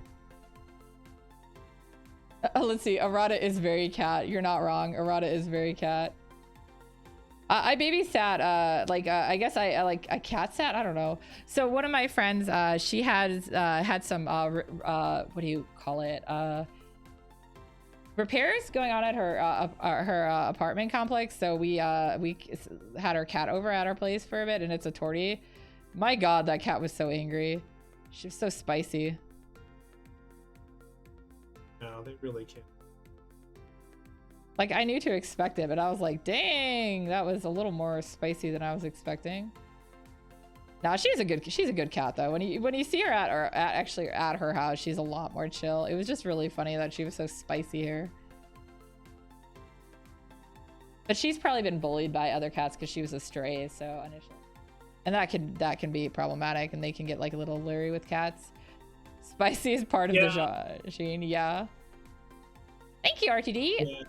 Let's see. Arata is very cat. You're not wrong. Arata is very cat. I babysat, I guess I like a cat sat. I don't know. So one of my friends, she has had some, what do you call it? Repairs going on at her apartment complex. So we had our cat over at our place for a bit, and it's a tortie. My god, that cat was so angry. She was so spicy. No, they really can't. Like, I knew to expect it, but I was like, dang, that was a little more spicy than I was expecting. Now she's a good cat though. When you see her at her house, she's a lot more chill. It was just really funny that she was so spicy here. But she's probably been bullied by other cats because she was a stray, so initially. And that can be problematic, and they can get like a little leery with cats. Spicy is part of the Sheen, yeah. Thank you, RTD. Yeah.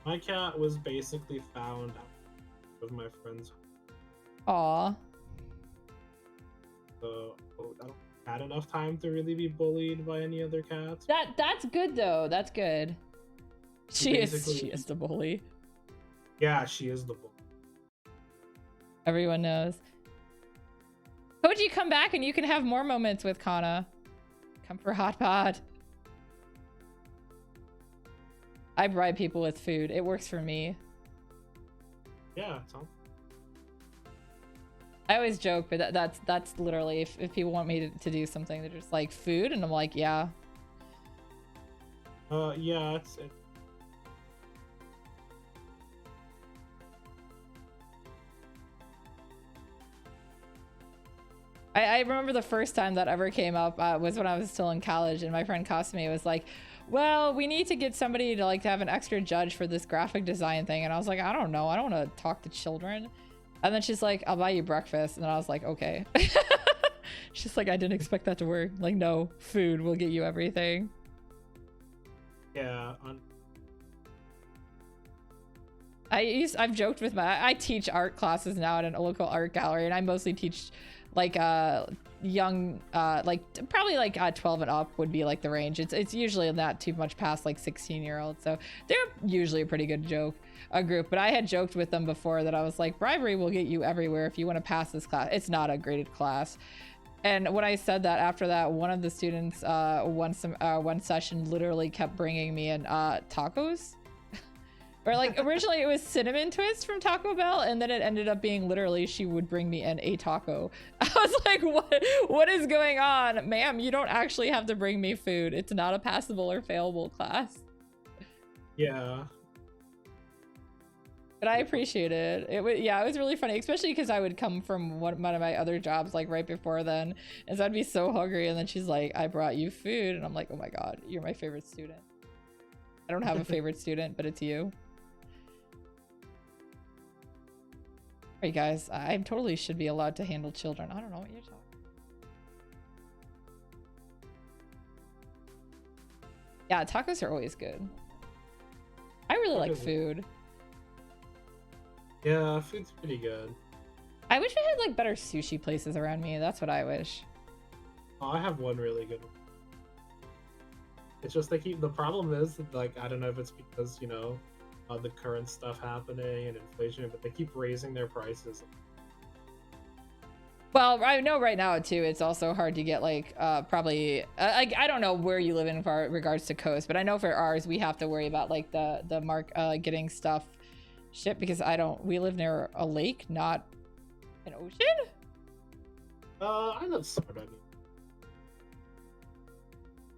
My cat was basically found out of my friend's. Aw. so I don't had enough time to really be bullied by any other cats. That's good though. That's good. She is the bully. Yeah, she is the bully. Everyone knows. Koji, come back and you can have more moments with Kana. Come for hot pod. I bribe people with food. It works for me. Yeah, sounds. I always joke, but that's literally if people want me to do something, they're just like food, and I'm like, yeah. Yeah, it's I remember the first time that ever came up was when I was still in college, and my friend Kasumi was like, well, we need to get somebody to like to have an extra judge for this graphic design thing. And I was like, I don't know. I don't want to talk to children. And then she's like, I'll buy you breakfast. And I was like, okay. She's like, I didn't expect that to work. Like, no, food will get you everything. yeah. I've joked with I teach art classes now at a local art gallery, and I mostly teach like young like probably like 12 and up would be like the range. It's usually not too much past like 16-year-olds, so they're usually a pretty good group. But I had joked with them before that I was like, bribery will get you everywhere if you want to pass this class. It's not a graded class. And when I said that, after that, one of the students one session literally kept bringing me in tacos. Or like originally it was cinnamon twist from Taco Bell, and then it ended up being literally she would bring me in a taco. I was like, what is going on? Ma'am, you don't actually have to bring me food. It's not a passable or failable class. Yeah. But I appreciate it. It was really funny, especially because I would come from one of my other jobs like right before then, and so I'd be so hungry, and then she's like, I brought you food, and I'm like, oh my god, you're my favorite student. I don't have a favorite student, but it's you. Alright guys, I totally should be allowed to handle children. I don't know what you're talking. Yeah, tacos are always good. I really like food. Yeah, food's pretty good. I wish I had like better sushi places around me. That's what I wish. Oh, I have one really good one. It's just the problem is like, I don't know if it's because, you know, the current stuff happening and inflation, but they keep raising their prices. Well, I know right now too, it's also hard to get like probably like I don't know where you live in regards to coast, but I know for ours we have to worry about like the getting stuff shipped, because we live near a lake, not an ocean. I live sort of.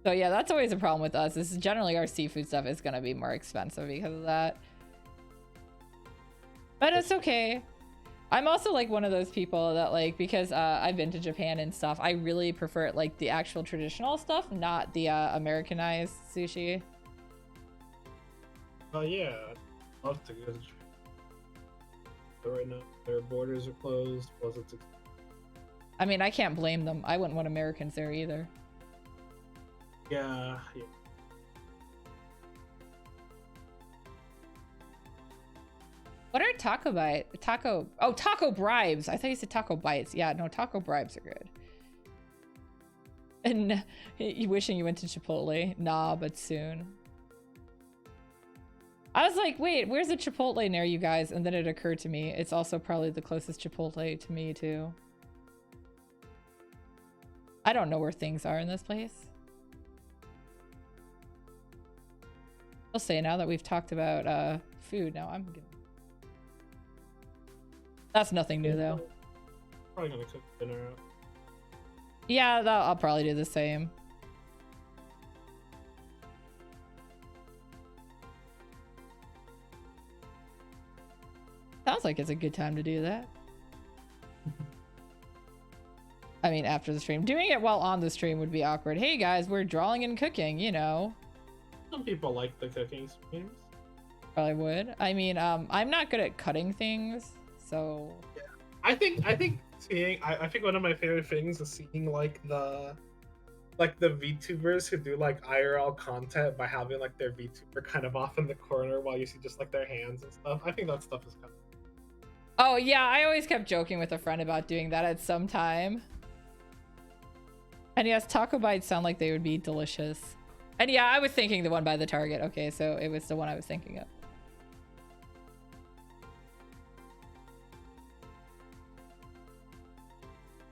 So yeah, that's always a problem with us. This is generally our seafood stuff is gonna be more expensive because of that. But it's okay. I'm also like one of those people that like, because I've been to Japan and stuff, I really prefer like the actual traditional stuff, not the Americanized sushi. Oh yeah, I'd love to go to Japan. But right now their borders are closed. Plus it's I mean, I can't blame them. I wouldn't want Americans there either. Yeah. What are taco bribes? I thought you said taco bites. Yeah, no, taco bribes are good. And you wishing you went to Chipotle? Nah, but soon. I was like, wait, where's the Chipotle near you guys? And then it occurred to me, it's also probably the closest Chipotle to me too. I don't know where things are in this place. I'll say now that we've talked about food, now I'm gonna... That's nothing new though. Probably gonna cook dinner. Yeah, I'll probably do the same. Sounds like it's a good time to do that. I mean, after the stream. Doing it while on the stream would be awkward. Hey guys, we're drawing and cooking, you know. Some people like the cooking streams. Probably would. I mean, I'm not good at cutting things, so... Yeah. I think one of my favorite things is seeing like the VTubers who do like IRL content by having like their VTuber kind of off in the corner while you see just like their hands and stuff. I think that stuff is kind of... Oh yeah, I always kept joking with a friend about doing that at some time. And yes, taco bites sound like they would be delicious. And yeah, I was thinking the one by the Target. Okay, so it was the one I was thinking of.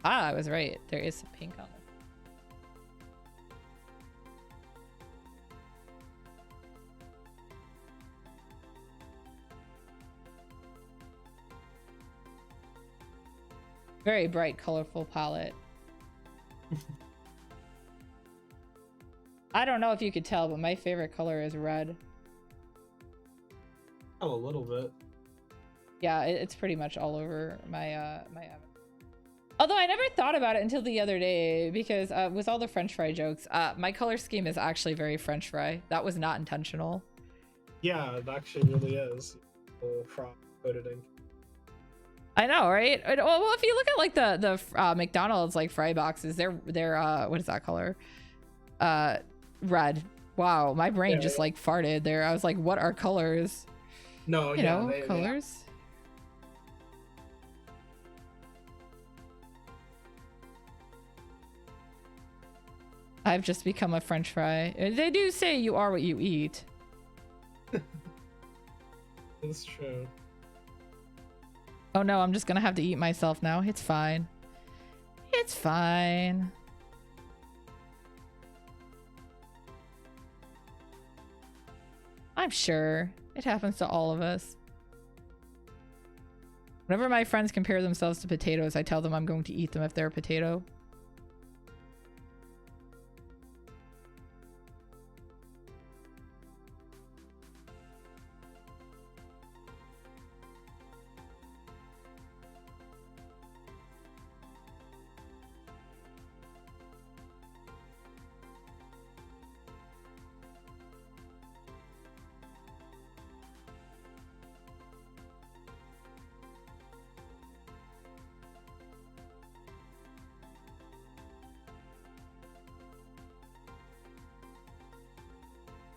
Ah, I was right. There is some pink on it. Very bright, colorful palette. I don't know if you could tell, but my favorite color is red. Oh, a little bit. Yeah, it's pretty much all over my my avatar. Although I never thought about it until the other day, because with all the French fry jokes, my color scheme is actually very French fry. That was not intentional. Yeah, it actually really is. Frog coated ink. I know, right? Well, if you look at like the McDonald's like fry boxes, they're what is that color? Red. Wow, my brain just like farted there. I was like, what are colors? No, You know, colors. I've just become a French fry. They do say you are what you eat. It's true. Oh no, I'm just gonna have to eat myself now. It's fine. It's fine. I'm sure. It happens to all of us. Whenever my friends compare themselves to potatoes, I tell them I'm going to eat them if they're a potato.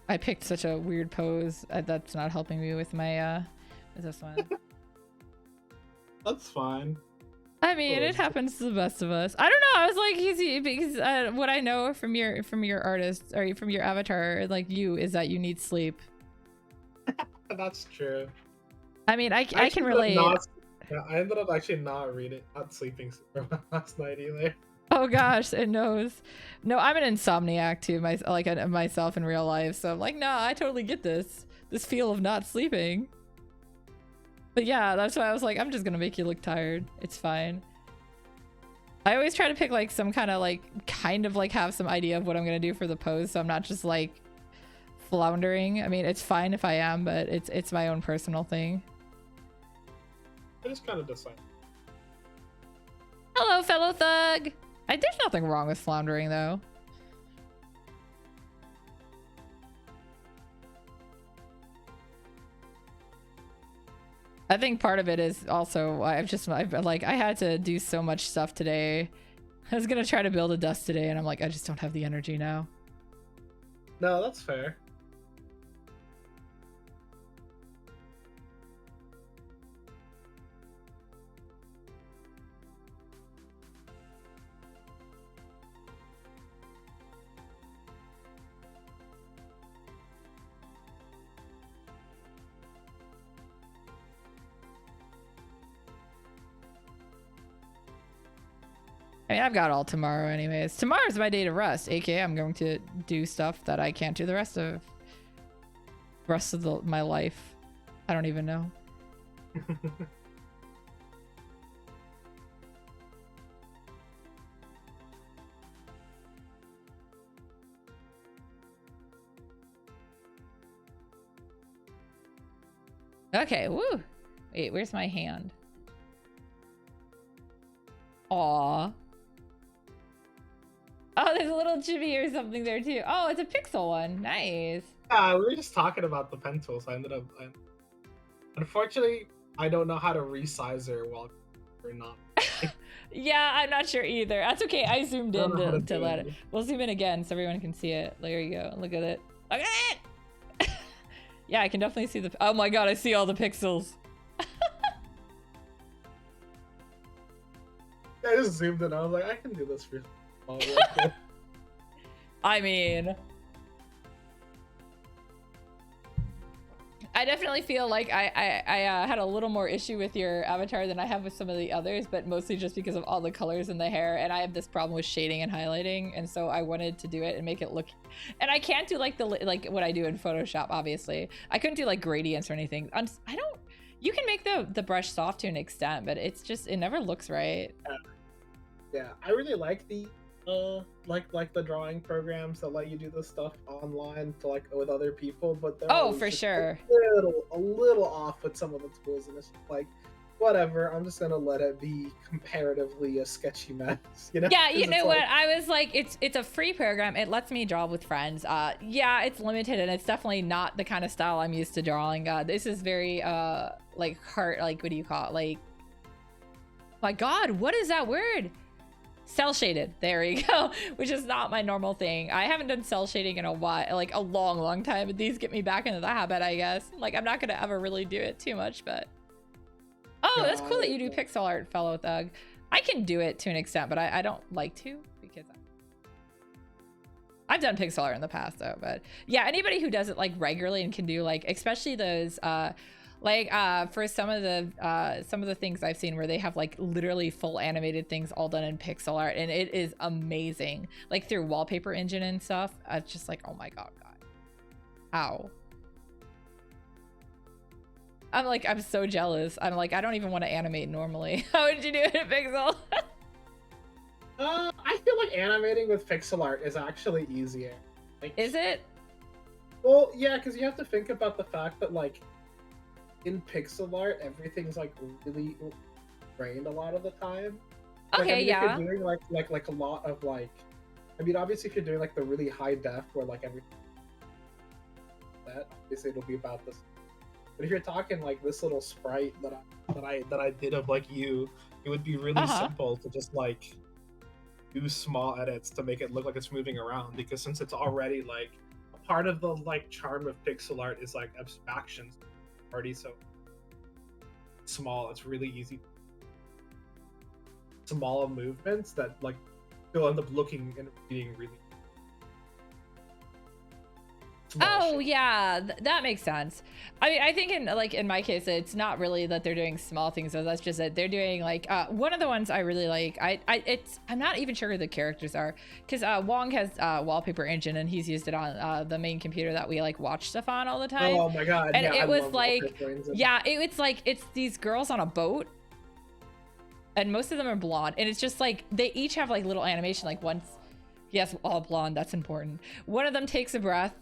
I picked such a weird pose. That's not helping me with my is this one? That's fine. I mean, it happens to the best of us. I don't know. I was like, because what I know from your artist or from your avatar, like you, is that you need sleep. That's true. I mean, I can relate. I ended up actually not sleeping super well last night either. Oh gosh, it knows. No, I'm an insomniac too, myself in real life. So I'm like, nah, I totally get this feel of not sleeping. But yeah, that's why I was like, I'm just gonna make you look tired. It's fine. I always try to pick like some kind of have some idea of what I'm gonna do for the pose, so I'm not just like floundering. I mean, it's fine if I am, but it's my own personal thing. I just kind of decide. Hello, fellow thug. There's nothing wrong with floundering, though. I think part of it is also I had to do so much stuff today. I was gonna try to build a dust today, and I'm like, I just don't have the energy now. No, that's fair. I mean, I've got all tomorrow anyways. Tomorrow's my day to rest, aka I'm going to do stuff that I can't do the rest of my life. I don't even know. Okay, woo. Wait, where's my hand? Aw. Oh, there's a little chibi or something there too. Oh, it's a pixel one. Nice. Yeah, we were just talking about the pen tools. Unfortunately, I don't know how to resize her while we're not. Yeah, I'm not sure either. That's okay. I zoomed in to let it. it. We'll zoom in again so everyone can see it. There you go. Look at it. Look at it. Yeah, I can definitely see the. Oh my god, I see all the pixels. I just zoomed in. I was like, I can do this for. Oh, okay. I mean, I definitely feel like I had a little more issue with your avatar than I have with some of the others, but mostly just because of all the colors in the hair, and I have this problem with shading and highlighting, and so I wanted to do it and make it look. And I can't do like what I do in Photoshop. Obviously, I couldn't do like gradients or anything. I don't. You can make the brush soft to an extent, but it's just it never looks right. Yeah, I really like the like the drawing programs that let you do this stuff online to like with other people, but they're Oh, always for just sure. a little off with some of the tools, and it's just like whatever. I'm just gonna let it be comparatively a sketchy mess, you know? Yeah, 'Cause you it's know like, what? I was like, it's a free program. It lets me draw with friends. Yeah, it's limited, and it's definitely not the kind of style I'm used to drawing. This is very like heart, like what do you call it? Like, my God, what is that word? Cell shaded. There you go. Which is not my normal thing. I haven't done cell shading in a while, like a long time. But these get me back into the habit, I guess. Like I'm not gonna ever really do it too much, but. Oh, that's cool that you do pixel art, fellow thug. I can do it to an extent, but I don't like to because I've done pixel art in the past though. But yeah, anybody who does it like regularly and can do like, especially those for some of the things I've seen where they have like literally full animated things all done in pixel art, and it is amazing. Like through wallpaper engine and stuff. It's just like, oh my God. How? I'm so jealous. I'm like, I don't even want to animate normally. How would you do it in pixel? I feel like animating with pixel art is actually easier. Like, Is it? well, yeah, because you have to think about the fact that like in pixel art, everything's like really grained a lot of the time. Like, Okay, I mean, yeah. if you're doing like a lot of like, I mean, obviously if you're doing like the really high def where like everything that obviously it'll be about this. But if you're talking like this little sprite that I did of like you, it would be really simple to just like do small edits to make it look like it's moving around, because since it's already like a part of the like charm of pixel art is like abstractions already so small, it's really easy. Small movements that like you'll end up looking and reading really Oh yeah, that makes sense. I mean, I think in my case, it's not really that they're doing small things. So that's just that they're doing like one of the ones I really like. I'm not even sure who the characters are, because Wong has wallpaper engine and he's used it on the main computer that we like watch stuff on all the time. Oh my God! And yeah, it was like, yeah, it's like it's these girls on a boat, and most of them are blonde, and it's just like they each have like little animation. Like once, yes, all blonde. That's important. One of them takes a breath.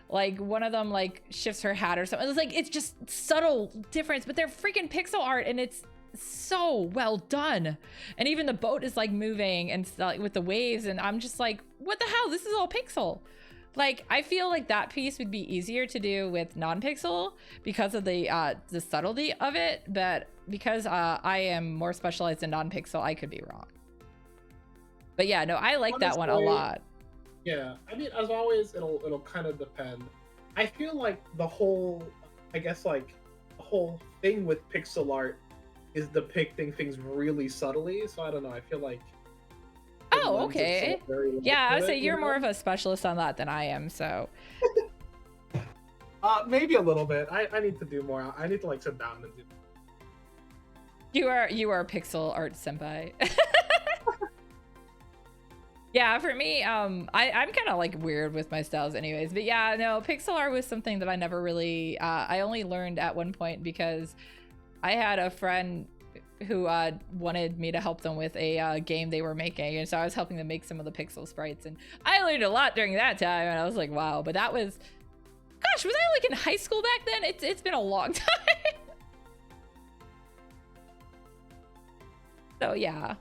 Like one of them like shifts her hat or something. It's like, it's just subtle difference, but they're freaking pixel art and it's so well done. And even the boat is like moving and like with the waves, and I'm just like, what the hell? This is all pixel. Like I feel like that piece would be easier to do with non-pixel because of the subtlety of it, but because I am more specialized in non-pixel, I could be wrong. But yeah, no, I like that one a lot. Yeah, I mean, as always, it'll kind of depend. I feel like the whole, I guess, like the whole thing with pixel art is depicting things really subtly. So I don't know. I feel like. Oh, okay. Yeah, I would say you're more of a specialist on that than I am. So. Maybe a little bit. I need to do more. I need to like sit down and do. You are pixel art senpai. Yeah, for me, I'm kind of like weird with my styles anyways, but yeah, no, pixel art was something that I never really, I only learned at one point because I had a friend who wanted me to help them with a game they were making, and so I was helping them make some of the pixel sprites, and I learned a lot during that time, and I was like, wow, but that was, gosh, was I like in high school back then? It's been a long time. So yeah.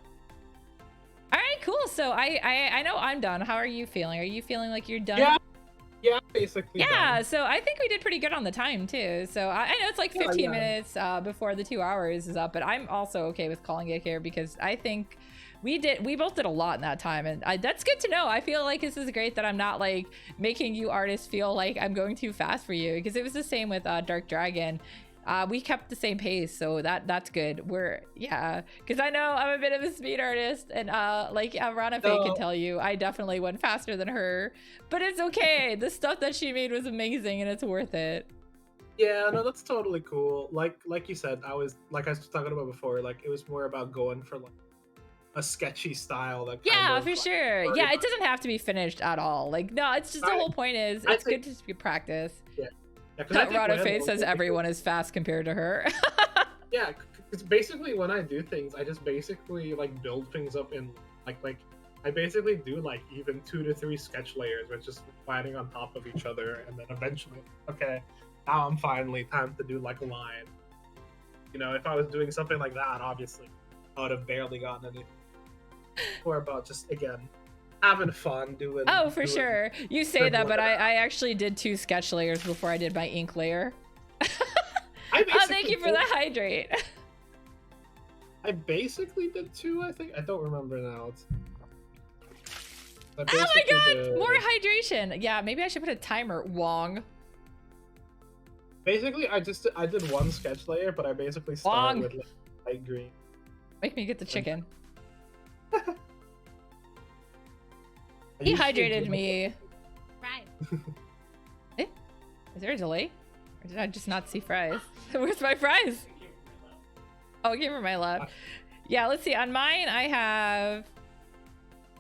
All right, cool. So I know I'm done. How are you feeling? Are you feeling like you're done? Yeah, basically. Yeah, done. so I think we did pretty good on the time too. So I know it's like 15 minutes before the 2 hours is up, but I'm also okay with calling it here because I think we both did a lot in that time, and that's good to know. I feel like this is great that I'm not like making you artists feel like I'm going too fast for you, because it was the same with Dark Dragon. We kept the same pace, so that's good. Because I know I'm a bit of a speed artist, and like Rana Faye can tell you, I definitely went faster than her, but it's okay. The stuff that she made was amazing, and it's worth it. Yeah, no, that's totally cool. Like you said, I was talking about before. Like it was more about going for like a sketchy style. That Yeah, kind for of, sure. like, Yeah, it doesn't have to be finished at all. Like no, it's just the whole point is it's good to practice. Yeah. Rana Faye says everyone is fast compared to her. Yeah, because basically when I do things, I just basically like build things up in like I basically do like even 2 to 3 sketch layers, which just planning on top of each other, and then eventually, okay, now I'm finally time to do like a line. You know, if I was doing something like that, obviously, I would have barely gotten anything. Or about just again having fun doing. Oh, for sure. You say that, but I actually did 2 sketch layers before I did my ink layer. Oh, thank you for the hydrate. I basically did 2, I think. I don't remember now. Oh my god, more hydration. Yeah, maybe I should put a timer. Wong. Basically, I did 1 sketch layer, but I basically started with like, light green. Make me get the chicken. He hydrated me. Right. Eh? Is there a delay? Or did I just not see fries? Where's my fries? Oh, it came from my lab. Yeah, let's see. On mine, I have...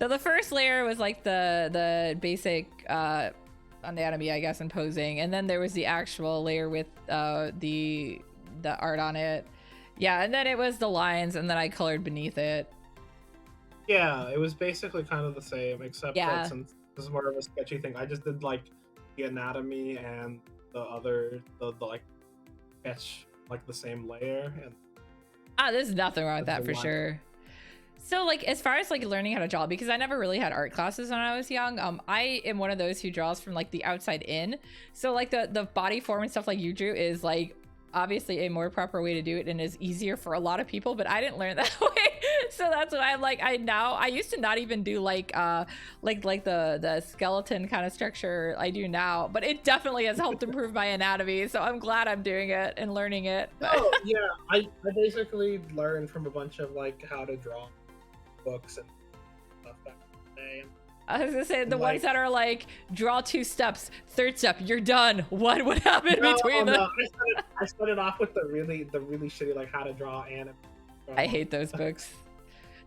So the first layer was like the basic anatomy, I guess, and posing. And then there was the actual layer with the art on it. Yeah, and then it was the lines, and then I colored beneath it. Yeah, it was basically kind of the same, except Yeah. that since this is more of a sketchy thing, I just did like the anatomy and the like sketch like the same layer. And There's nothing wrong with that for line. sure. So like as far as like learning how to draw, because I never really had art classes when I was young, I am one of those who draws from like the outside in. So like the body form and stuff like you drew is like obviously a more proper way to do it and is easier for a lot of people, but I didn't learn that way. So that's what I'm like. I used to not even do like the skeleton kind of structure I do now, but it definitely has helped improve my anatomy. So I'm glad I'm doing it and learning it. Oh yeah, I basically learned from a bunch of like how to draw books and stuff back in the day. I was gonna say the ones that are like draw 2 steps, 3rd step, you're done. What would happen between them? I started off with the really shitty like how to draw anime. I hate those books.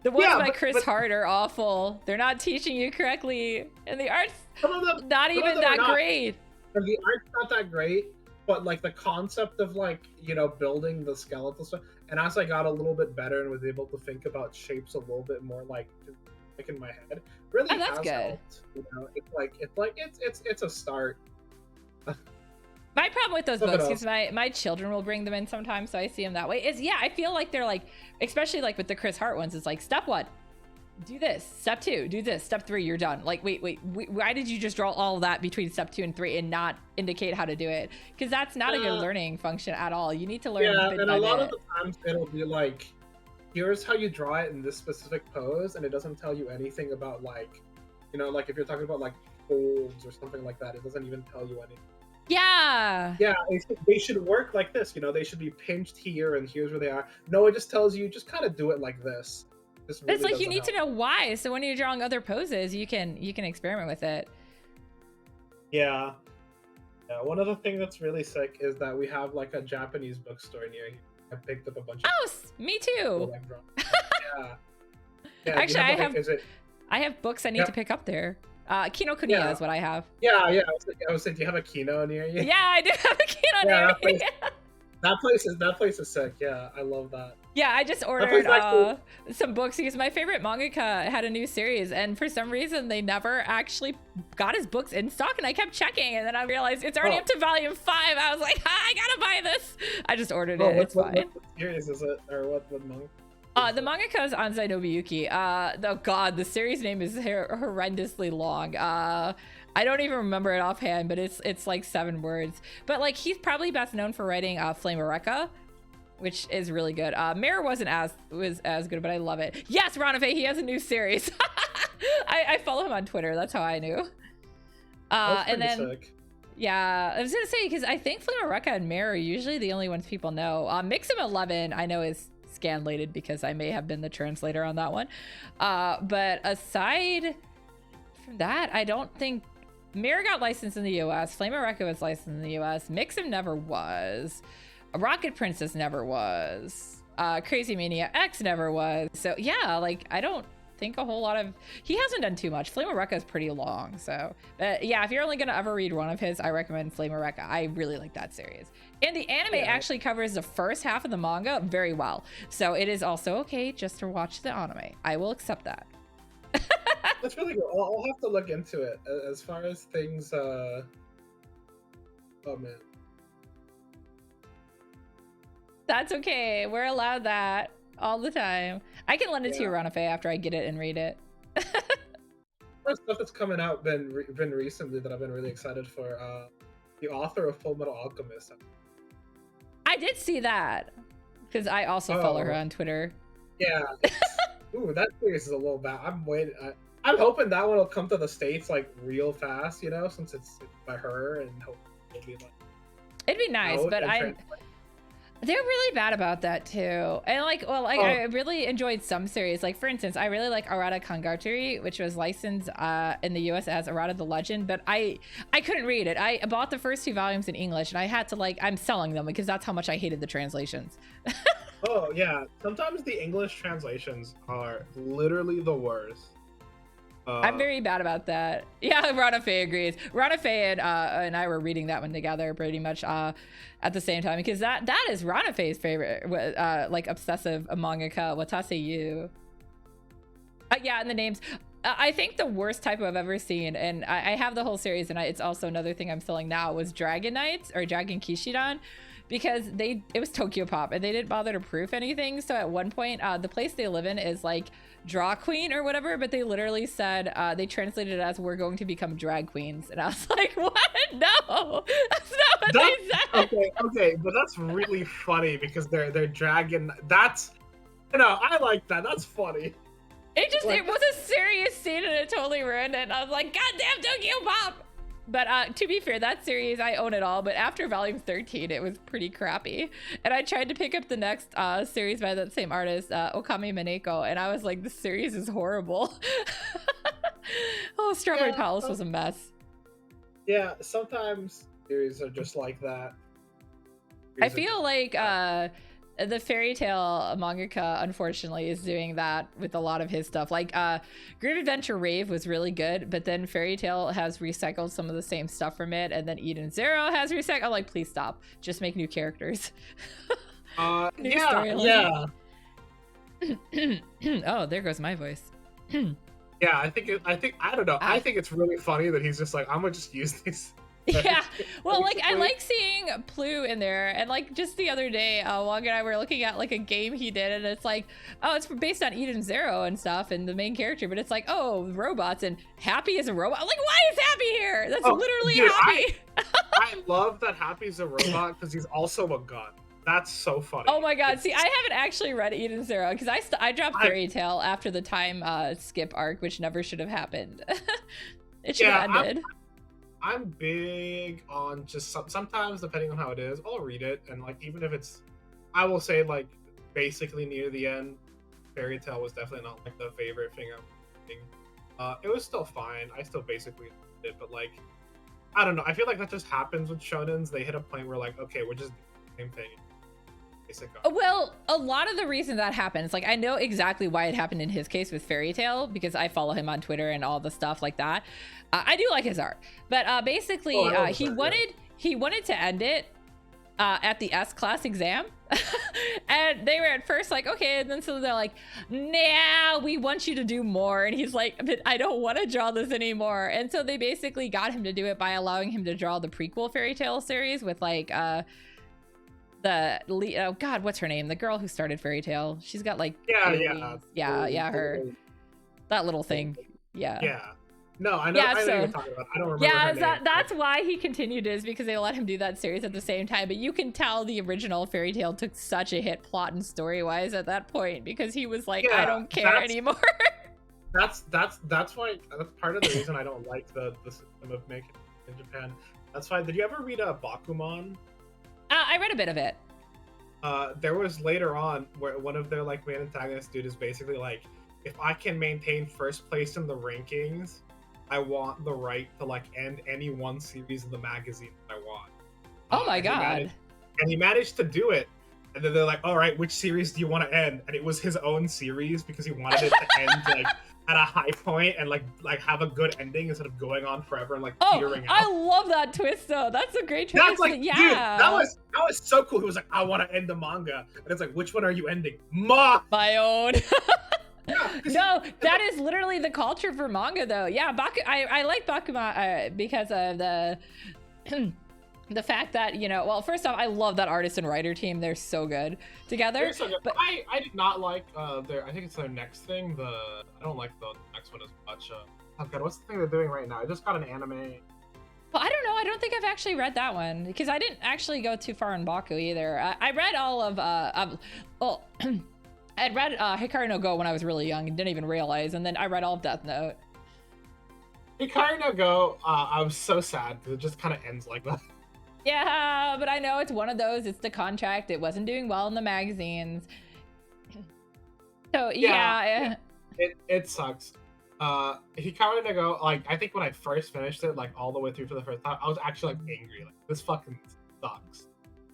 The ones by Chris Hart are awful. They're not teaching you correctly, and the art's not even that great. And the art's not that great, but like the concept of like, you know, building the skeletal stuff. And as I got a little bit better and was able to think about shapes a little bit more like in my head, really that's has good. helped. You know, it's a start. My problem with those books is my children will bring them in sometimes, so I see them that way. I feel like they're like, especially like with the Chris Hart ones, it's like step 1, do this. Step 2, do this. Step 3, you're done. Like, wait, why did you just draw all of that between step 2 and 3 and not indicate how to do it? Because that's not a good learning function at all. You need to learn. Yeah, and a lot of the times it'll be like, here's how you draw it in this specific pose, and it doesn't tell you anything about like, you know, like if you're talking about like folds or something like that, it doesn't even tell you anything. Yeah. Yeah, they should work like this, you know, they should be pinched here and here's where they are. No, it just tells you, just kind of do it like this. Really it's like you need to know why, so when you're drawing other poses, you can experiment with it. Yeah. Yeah, one of the things that's really sick is that we have like a Japanese bookstore near here. I picked up a bunch of me too. Yeah, actually I have books I need to pick up there. Kinokuniya is what I have. Yeah, I was saying, do you have a Kino near you? Yeah, I do have a Kino near me. That place is sick. Yeah, I love that. Yeah, I just ordered some books because my favorite mangaka had a new series, and for some reason they never actually got his books in stock, and I kept checking, and then I realized it's already up to volume 5. I was like, I gotta buy this. I just ordered it. It's fine. What series is it, or what manga? The mangaka is Anzai Nobuyuki. Oh god, the series name is horrendously long. I don't even remember it offhand, but it's like 7 words. But like he's probably best known for writing Flame Eureka, which is really good. Mirror wasn't as good, but I love it. Yes, Ronafe, he has a new series. I follow him on Twitter. That's how I knew. And then sick. Yeah, I was gonna say because I think Flamereka and Mare are usually the only ones people know. Mixum 11 I know is scanlated because I may have been the translator on that one. But aside from that, I don't think Mare got licensed in the US. Flamereka was licensed in the US. Mixum never was. Rocket Princess never was. Crazy Mania X never was. So yeah, like I don't think a whole lot of, he hasn't done too much. Flamereka is pretty long, so yeah, if you're only gonna ever read one of his, I recommend Flamereka. I really like that series, and the anime actually covers the first half of the manga very well, so it is also okay just to watch the anime. I will accept that. That's really good. I'll have to look into it. As far as things oh man, That's okay, we're allowed that all the time. I can lend it to you, Ranafe, after I get it and read it. First stuff that's coming out been recently that I've been really excited for. The author of Full Metal Alchemist. I did see that because I also follow her on Twitter. Yeah. Ooh, that series is a little bad. I'm waiting. I'm hoping that one will come to the States like real fast, you know, since it's by her, and hope it'll be like. It'd be nice, but they're really bad about that too. And like, well, like I really enjoyed some series. Like for instance, I really like Arata Kangaturi, which was licensed in the US as Arata the Legend, but I couldn't read it. I bought the first 2 volumes in English, and I had to like, I'm selling them because that's how much I hated the translations. Oh yeah, sometimes the English translations are literally the worst. I'm very bad about that. Yeah, Ranafe agrees. Ranafe and I were reading that one together pretty much at the same time, because that is Ranafe's favorite, like obsessive mangaka, Watase Yu. Yeah, and the names. I think the worst typo I've ever seen, and I have the whole series, and it's also another thing I'm selling now, was Dragon Knights or Dragon Kishidan, because it was Tokyo Pop and they didn't bother to proof anything. So at one point, the place they live in is like Draw Queen or whatever, but they literally said, they translated it as "we're going to become drag queens," and I was like, what? No, that's not what they said. Okay, but that's really funny because they're dragon. That's, you know, I like that. That's funny. It just, it was a serious scene and it totally ruined it. And I was like, God damn Tokyo Pop. But to be fair, that series, I own it all. But after volume 13, it was pretty crappy. And I tried to pick up the next series by that same artist, Okami Mineko. And I was like, this series is horrible. Oh, Strawberry Palace was a mess. Yeah, sometimes series are just like that. I feel like the fairy tale mangaka, unfortunately, is doing that with a lot of his stuff. Like Grim Adventure Rave was really good, but then Fairy Tale has recycled some of the same stuff from it, and then Eden Zero has recycled. I'm like, please stop, just make new characters. Yeah. Oh, there goes my voice. Yeah, I don't know. I think it's really funny that he's just like, I'm gonna just use these. Yeah, well, like I like seeing Plu in there, and like just the other day, Wong and I were looking at like a game he did, and it's like, oh, it's based on Eden Zero and stuff, and the main character, but it's like, oh, robots, and Happy is a robot. I'm like, why is Happy here? That's literally Happy. I love that Happy's a robot because he's also a gun. That's so funny. Oh my god! See, I haven't actually read Eden Zero because I dropped Fairy Tale after the time skip arc, which never should have happened. It should have ended. I'm big on just sometimes, depending on how it is, I'll read it, and like even if it's, I will say like basically near the end, Fairy Tale was definitely not like the favorite thing I'm reading. It was still fine. I still basically did it, but like I don't know. I feel like that just happens with shonens. They hit a point where like, okay, we're just doing the same thing. Well, a lot of the reason that happens, like I know exactly why it happened in his case with Fairy Tale because I follow him on Twitter and all the stuff like that. I do like his art, but basically he wanted to end it at the S-class exam, and they were at first like, okay, and then so they're like, nah, we want you to do more, and he's like, but I don't want to draw this anymore, and so they basically got him to do it by allowing him to draw the prequel Fairy Tale series with like oh god, what's her name? The girl who started Fairy Tale. She's got like her that little thing. Yeah. No, I know. Yeah, I know what you're talking about. I don't remember. Yeah, her name, that's why he continued, is because they let him do that series at the same time. But you can tell the original Fairy Tale took such a hit plot and story wise at that point because he was like, I don't care anymore. That's why that's part of the reason I don't like the system of making in Japan. That's fine. Did you ever read Bakuman? I read a bit of it. There was later on where one of their like main antagonist dude is basically like, if I can maintain first place in the rankings, I want the right to like end any one series in the magazine that I want. Oh my And god. he managed to do it. And then they're like, all right, which series do you want to end? And it was his own series because he wanted it to end like at a high point and like have a good ending instead of going on forever and like petering out. I love that twist though. That's a great twist. That's like, yeah. dude, that was so cool. He was like, I want to end the manga. And it's like, which one are you ending? My own. Yeah, No, that is literally the culture for manga though. Yeah, I like Bakuman because of the the fact that, you know, well, first off, I love that artist and writer team. They're so good together. They're so good. But I did not like their, I think it's their next thing. I don't like the next one as much. Oh god, what's the thing they're doing right now? I just got an anime. well, I don't know. I don't think I've actually read that one because I didn't actually go too far in Baku either. I read all of well, I'd read Hikaru no Go when I was really young and didn't even realize, and then I read all of Death Note. Hikaru no Go, I was so sad because it just kind of ends like that. Yeah, but I know it's one of those. It's the contract. It wasn't doing well in the magazines. So yeah. It sucks. Hikaru no Go, like I think when I first finished it, like all the way through for the first time, I was actually like angry. Like this fucking sucks.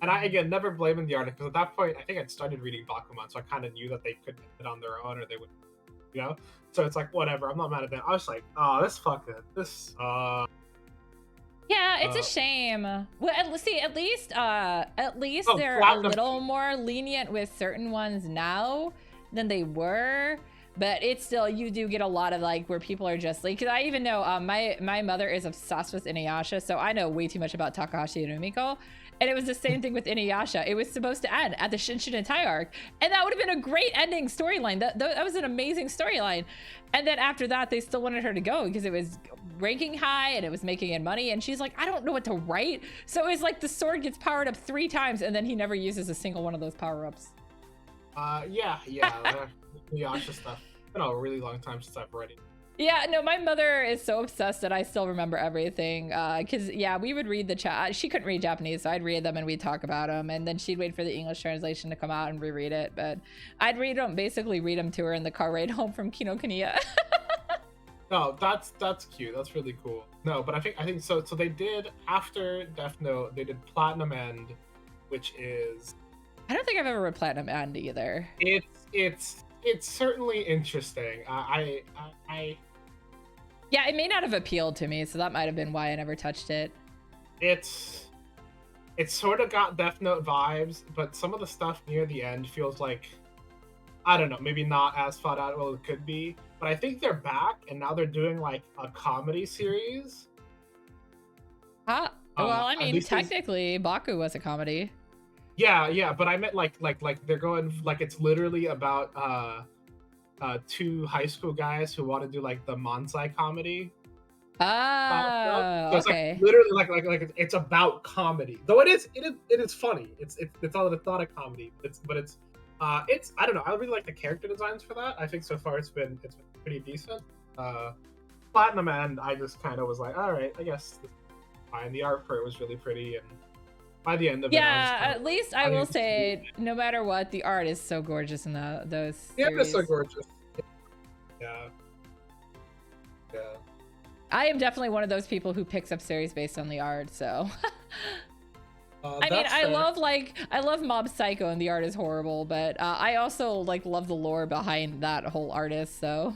And I again never blaming the artist because at that point I think I'd started reading Bakuman, so I kind of knew that they couldn't end it on their own or they would, you know. So it's like whatever. I'm not mad at them. I was like, oh, this. Yeah, it's a shame. Well, at least they're a Platinum. little more lenient with certain ones now than they were. But it's still, you do get a lot of like where people are just like, because I even know my mother is obsessed with Inuyasha, so I know way too much about Takahashi and Rumiko. And it was the same thing with Inuyasha. It was supposed to end at the Shinshin and Tai arc, and that would have been a great ending storyline. That was an amazing storyline. And then after that, they still wanted her to go because it was ranking high and it was making in money. And she's like, I don't know what to write. So it's like the sword gets powered up 3 times, and then he never uses a single one of those power ups. Yeah. Inuyasha stuff. It's been a really long time since I've read it. Yeah, no, my mother is so obsessed that I still remember everything. Because, yeah, we would read the chat. She couldn't read Japanese, so I'd read them and we'd talk about them. And then she'd wait for the English translation to come out and reread it. But I'd basically read them to her in the car ride home from Kinokuniya. No, that's cute. That's really cool. No, but I think so. So they did after Death Note, they did Platinum End, which is. I don't think I've ever read Platinum End either. It's certainly interesting. Yeah, it may not have appealed to me, so that might have been why I never touched it. It's sort of got Death Note vibes, but some of the stuff near the end feels like, I don't know, maybe not as thought out as it could be. But I think they're back, and now they're doing like a comedy series. Well, I mean, technically, Baku was a comedy. Yeah, but I meant like they're going like it's literally about 2 high school guys who want to do like the Mansai comedy. Oh, so it's okay. like literally like it's about comedy, though it is funny. It's not a comedy, but it's I don't know. I really like the character designs for that. I think so far it's been pretty decent. Platinum End, I just kind of was like, all right, I guess this is fine. The art for it was really pretty, and by the end of it, at least I will say, no matter what, the art is so gorgeous in those yeah, series. it's so gorgeous. Yeah. I am definitely one of those people who picks up series based on the art, so. I mean, I love Mob Psycho and the art is horrible, but I also like love the lore behind that whole artist, so.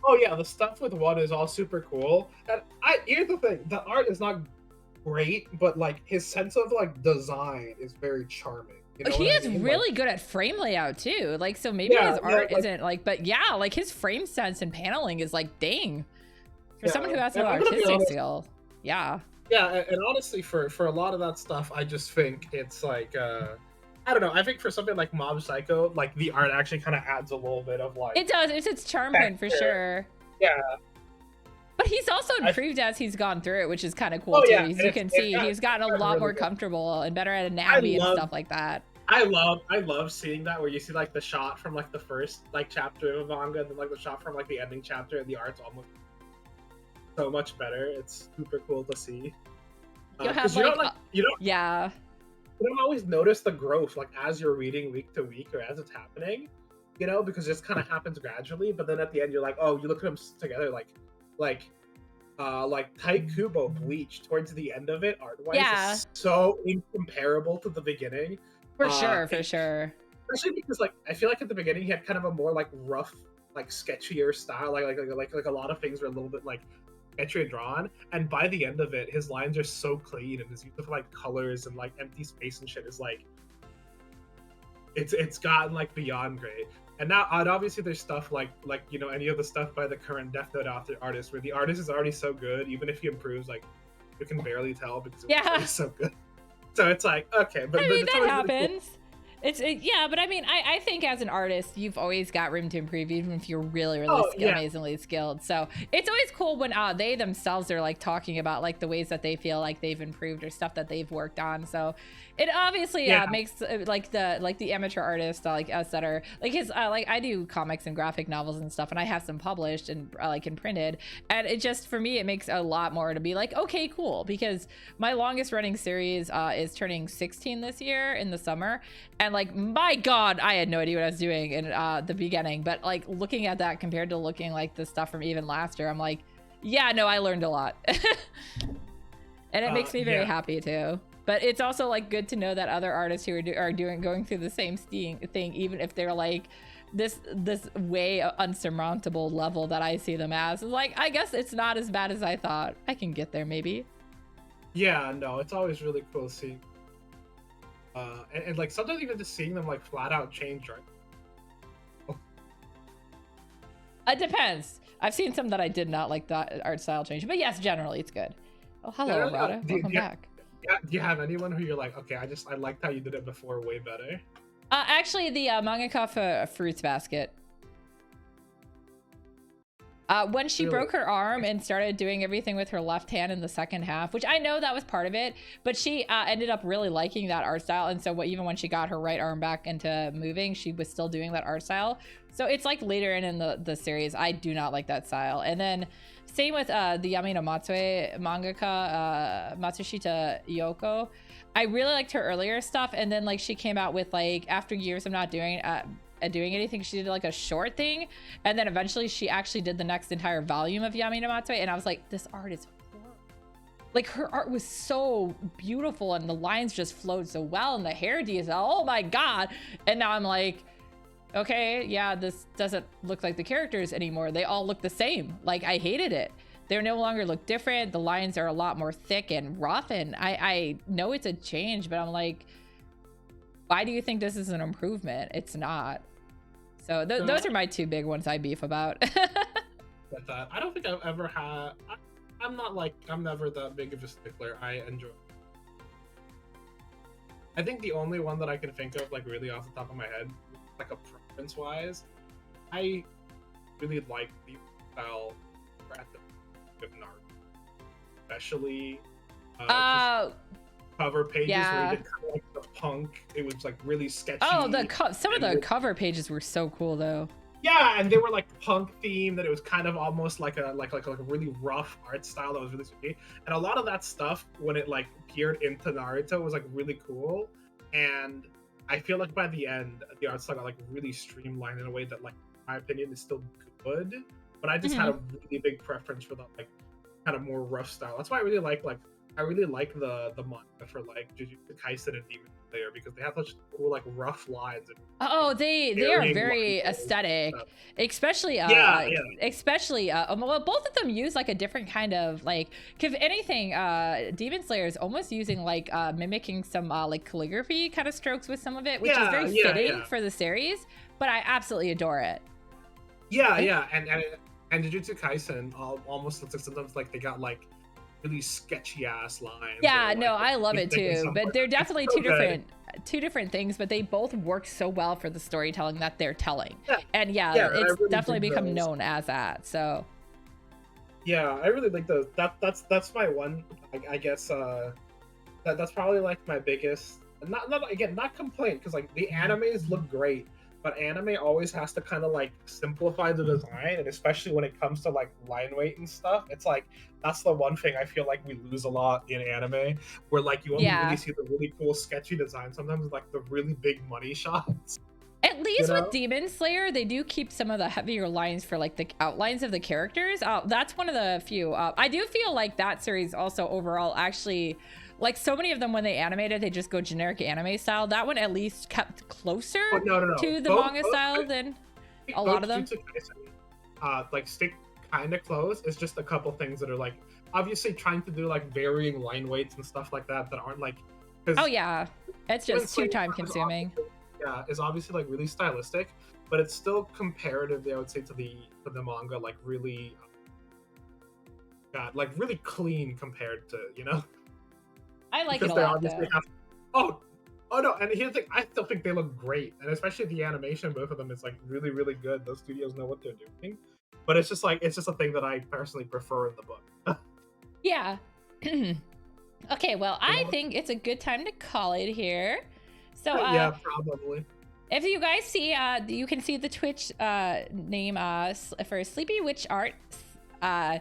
Oh yeah, the stuff with one is all super cool. And here's the thing, the art is not great, but like his sense of like design is very charming. You know he is really good at frame layout too. Like, so maybe his art isn't like, but yeah, like his frame sense and paneling is like, dang. For someone who has no artistic skill. Yeah. Yeah, and honestly, for a lot of that stuff, I just think it's like, I don't know. I think for something like Mob Psycho, like the art actually kind of adds a little bit of like. It does. It's its charm point for sure. Yeah. But he's also improved as he's gone through it, which is kind of cool too. As you can see, he's gotten a lot more comfortable and better at anatomy and stuff like that. I love seeing that, where you see like the shot from like the first like chapter of a manga, and then like the shot from like the ending chapter, and the art's almost so much better. It's super cool to see. You'll have Because like, yeah. you don't always notice the growth like as you're reading week to week or as it's happening, because it just kind of happens gradually. But then at the end, you're like, oh, you look at them together, like Tight Kubo Bleach towards the end of it, art wise, Yeah. is so incomparable to the beginning. For sure. Especially because like I feel like at the beginning he had kind of a more like rough, like sketchier style. Like a lot of things were a little bit like sketchier drawn. And by the end of it, his lines are so clean and his use of like colors and like empty space and shit is like it's gotten like beyond great. And now, and obviously, there's stuff like any of the stuff by the current Death Note artist, where the artist is already so good, even if he improves, like you can barely tell because it's so good. So it's like okay, but I mean but that happens. Really cool. Yeah, but I mean, I think as an artist, you've always got room to improve, even if you're really amazingly skilled. So it's always cool when they themselves are like talking about like the ways that they feel like they've improved or stuff that they've worked on. So it obviously makes like the amateur artist like us that are like his like I do comics and graphic novels and stuff, and I have some published and like and printed, and it just for me it makes a lot more to be like okay, cool, because my longest running series is turning 16 this year in the summer. And like, my God, I had no idea what I was doing in the beginning. But like looking at that compared to looking like the stuff from even last year, I'm like, yeah, no, I learned a lot. And it makes me very happy too. But it's also like good to know that other artists who are going through the same thing, even if they're like this way unsurmountable level that I see them as, is like, I guess it's not as bad as I thought. I can get there maybe. Yeah, no, it's always really cool seeing. And like sometimes even just seeing them like flat out change, right? It depends. I've seen some that I did not like that art style change, but yes, generally it's good. Oh, hello, Rada. Welcome back. Do you have anyone who you're like, okay, I liked how you did it before way better? Actually, the mangaka for Fruits Basket. When she broke her arm and started doing everything with her left hand in the second half, which I know that was part of it, but she ended up really liking that art style. And so even when she got her right arm back into moving, she was still doing that art style. So it's like later in the series, I do not like that style. And then same with the Yamino Matsue mangaka, Matsushita Yoko. I really liked her earlier stuff. And then like she came out with like, after years of not doing anything, she did like a short thing, and then eventually she actually did the next entire volume of Yamino Matsue, and I was like, this art is horrible. Like her art was so beautiful and the lines just flowed so well and the hair detail, oh my God. And now I'm like, okay, yeah, this doesn't look like the characters anymore. They all look the same. Like I hated it. They no longer look different. The lines are a lot more thick and rough, and I know it's a change, but I'm like, why do you think this is an improvement? It's not. So those are my two big ones I beef about. I don't think I've ever had. I'm never that big of a stickler. I enjoy. I think the only one that I can think of, like really off the top of my head, like a preference wise, I really like the style at the of Naruto, especially cover pages where he did kind of like the punk. It was like really sketchy. Oh, some of the cover pages were so cool though. Yeah, and they were like punk themed, that it was kind of almost like a really rough art style that was really sweet. And a lot of that stuff, when it like geared into Naruto, was like really cool. And I feel like by the end, the art style got like really streamlined in a way that, like, in my opinion, is still good. But I just had a really big preference for the like kind of more rough style. That's why I really like the manga for like Jujutsu Kaisen and Demon Slayer, because they have such cool like rough lines. And they are very aesthetic, especially well, both of them use like a different kind of like, if anything, Demon Slayer is almost using like mimicking some like calligraphy kind of strokes with some of it, which is very fitting for the series. But I absolutely adore it. And Jujutsu Kaisen almost looks like sometimes like they got like really sketchy ass lines. Yeah, no, I love it too. But they're definitely two different things, but they both work so well for the storytelling that they're telling. And it's really definitely become known as that. So yeah, I really like those. That's my one. I guess that's probably like my biggest. Not complaint, because like the animes look great, but anime always has to kind of like simplify the design, and especially when it comes to like line weight and stuff, it's like that's the one thing I feel like we lose a lot in anime, where like you only Yeah. really see the really cool sketchy design, sometimes like the really big money shots. At least You know? with Demon Slayer, they do keep some of the heavier lines for like the outlines of the characters. That's one of the few. I do feel like that series also overall actually, like so many of them when they animated, they just go generic anime style. That one at least kept closer Oh, no. to the Both- manga both- style than a lot of them. Jujutsu Kaisen, like stick kind of close. It's just a couple things that are like obviously trying to do like varying line weights and stuff like that aren't like. Oh yeah, it's Demon just too Slayer time is consuming. is obviously like really stylistic, but it's still comparatively, I would say, to the manga, like really, like really clean compared to, you know. I like Because it a they lot obviously though. oh no, and here's the thing, I still think they look great, and especially the animation, both of them is like really, really good. Those studios know what they're doing, but it's just a thing that I personally prefer in the book. Yeah. Okay, well, I think it's a good time to call it here. So, Yeah, probably. if you guys see, you can see the Twitch name for SleepyWitchArt. Blah,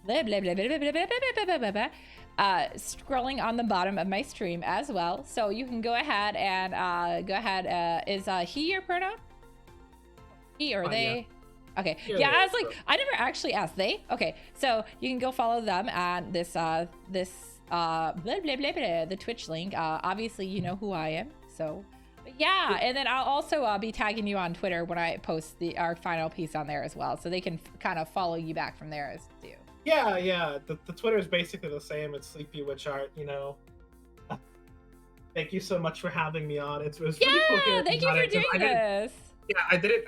blah, blah, blah, blah, blah, blah, blah, blah, blah, blah, scrolling on the bottom of my stream as well. So you can go ahead and is he your pronoun? He or they? Yeah. Okay. Yeah, Yeah, yeah, I was like, sure. I never actually asked they. Okay, so you can go follow them at this blah, blah, blah, blah, the Twitch link. Obviously you know who I am, so but yeah, and then I'll also be tagging you on Twitter when I post our final piece on there as well, so they can kind of follow you back from there as too. Yeah. The Twitter is basically the same. It's SleepyWitchArt, you know. Thank you so much for having me on. It was really cool hearing Thank you about for it, 'cause doing this. Yeah,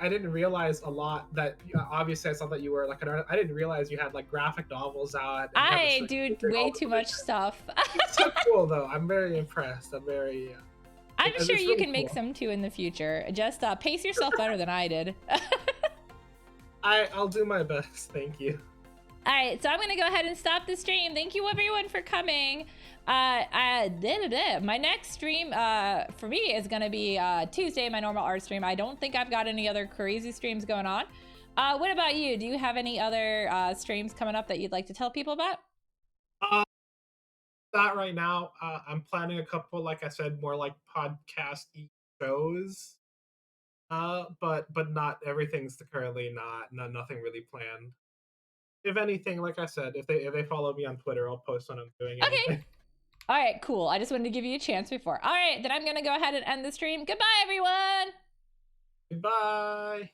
I didn't realize a lot that obviously I saw that you were like an artist. I didn't realize you had like graphic novels out. and you have I this, do like, way all too the- much stuff. It's so cool though. I'm very impressed. I'm very. I'm It's sure really you can make cool. some too in the future. Just pace yourself better than I did. I'll do my best. Thank you. All right, so I'm gonna go ahead and stop the stream. Thank you everyone for coming. My next stream for me is gonna be Tuesday, my normal art stream. I don't think I've got any other crazy streams going on. What about you? Do you have any other streams coming up that you'd like to tell people about? Not right now. I'm planning a couple, like I said, more like podcast shows. But not everything's currently nothing really planned. If anything, like I said, if they follow me on Twitter, I'll post when I'm doing anything. Okay. All right, cool. I just wanted to give you a chance before. All right, then I'm gonna go ahead and end the stream. Goodbye, everyone. Goodbye.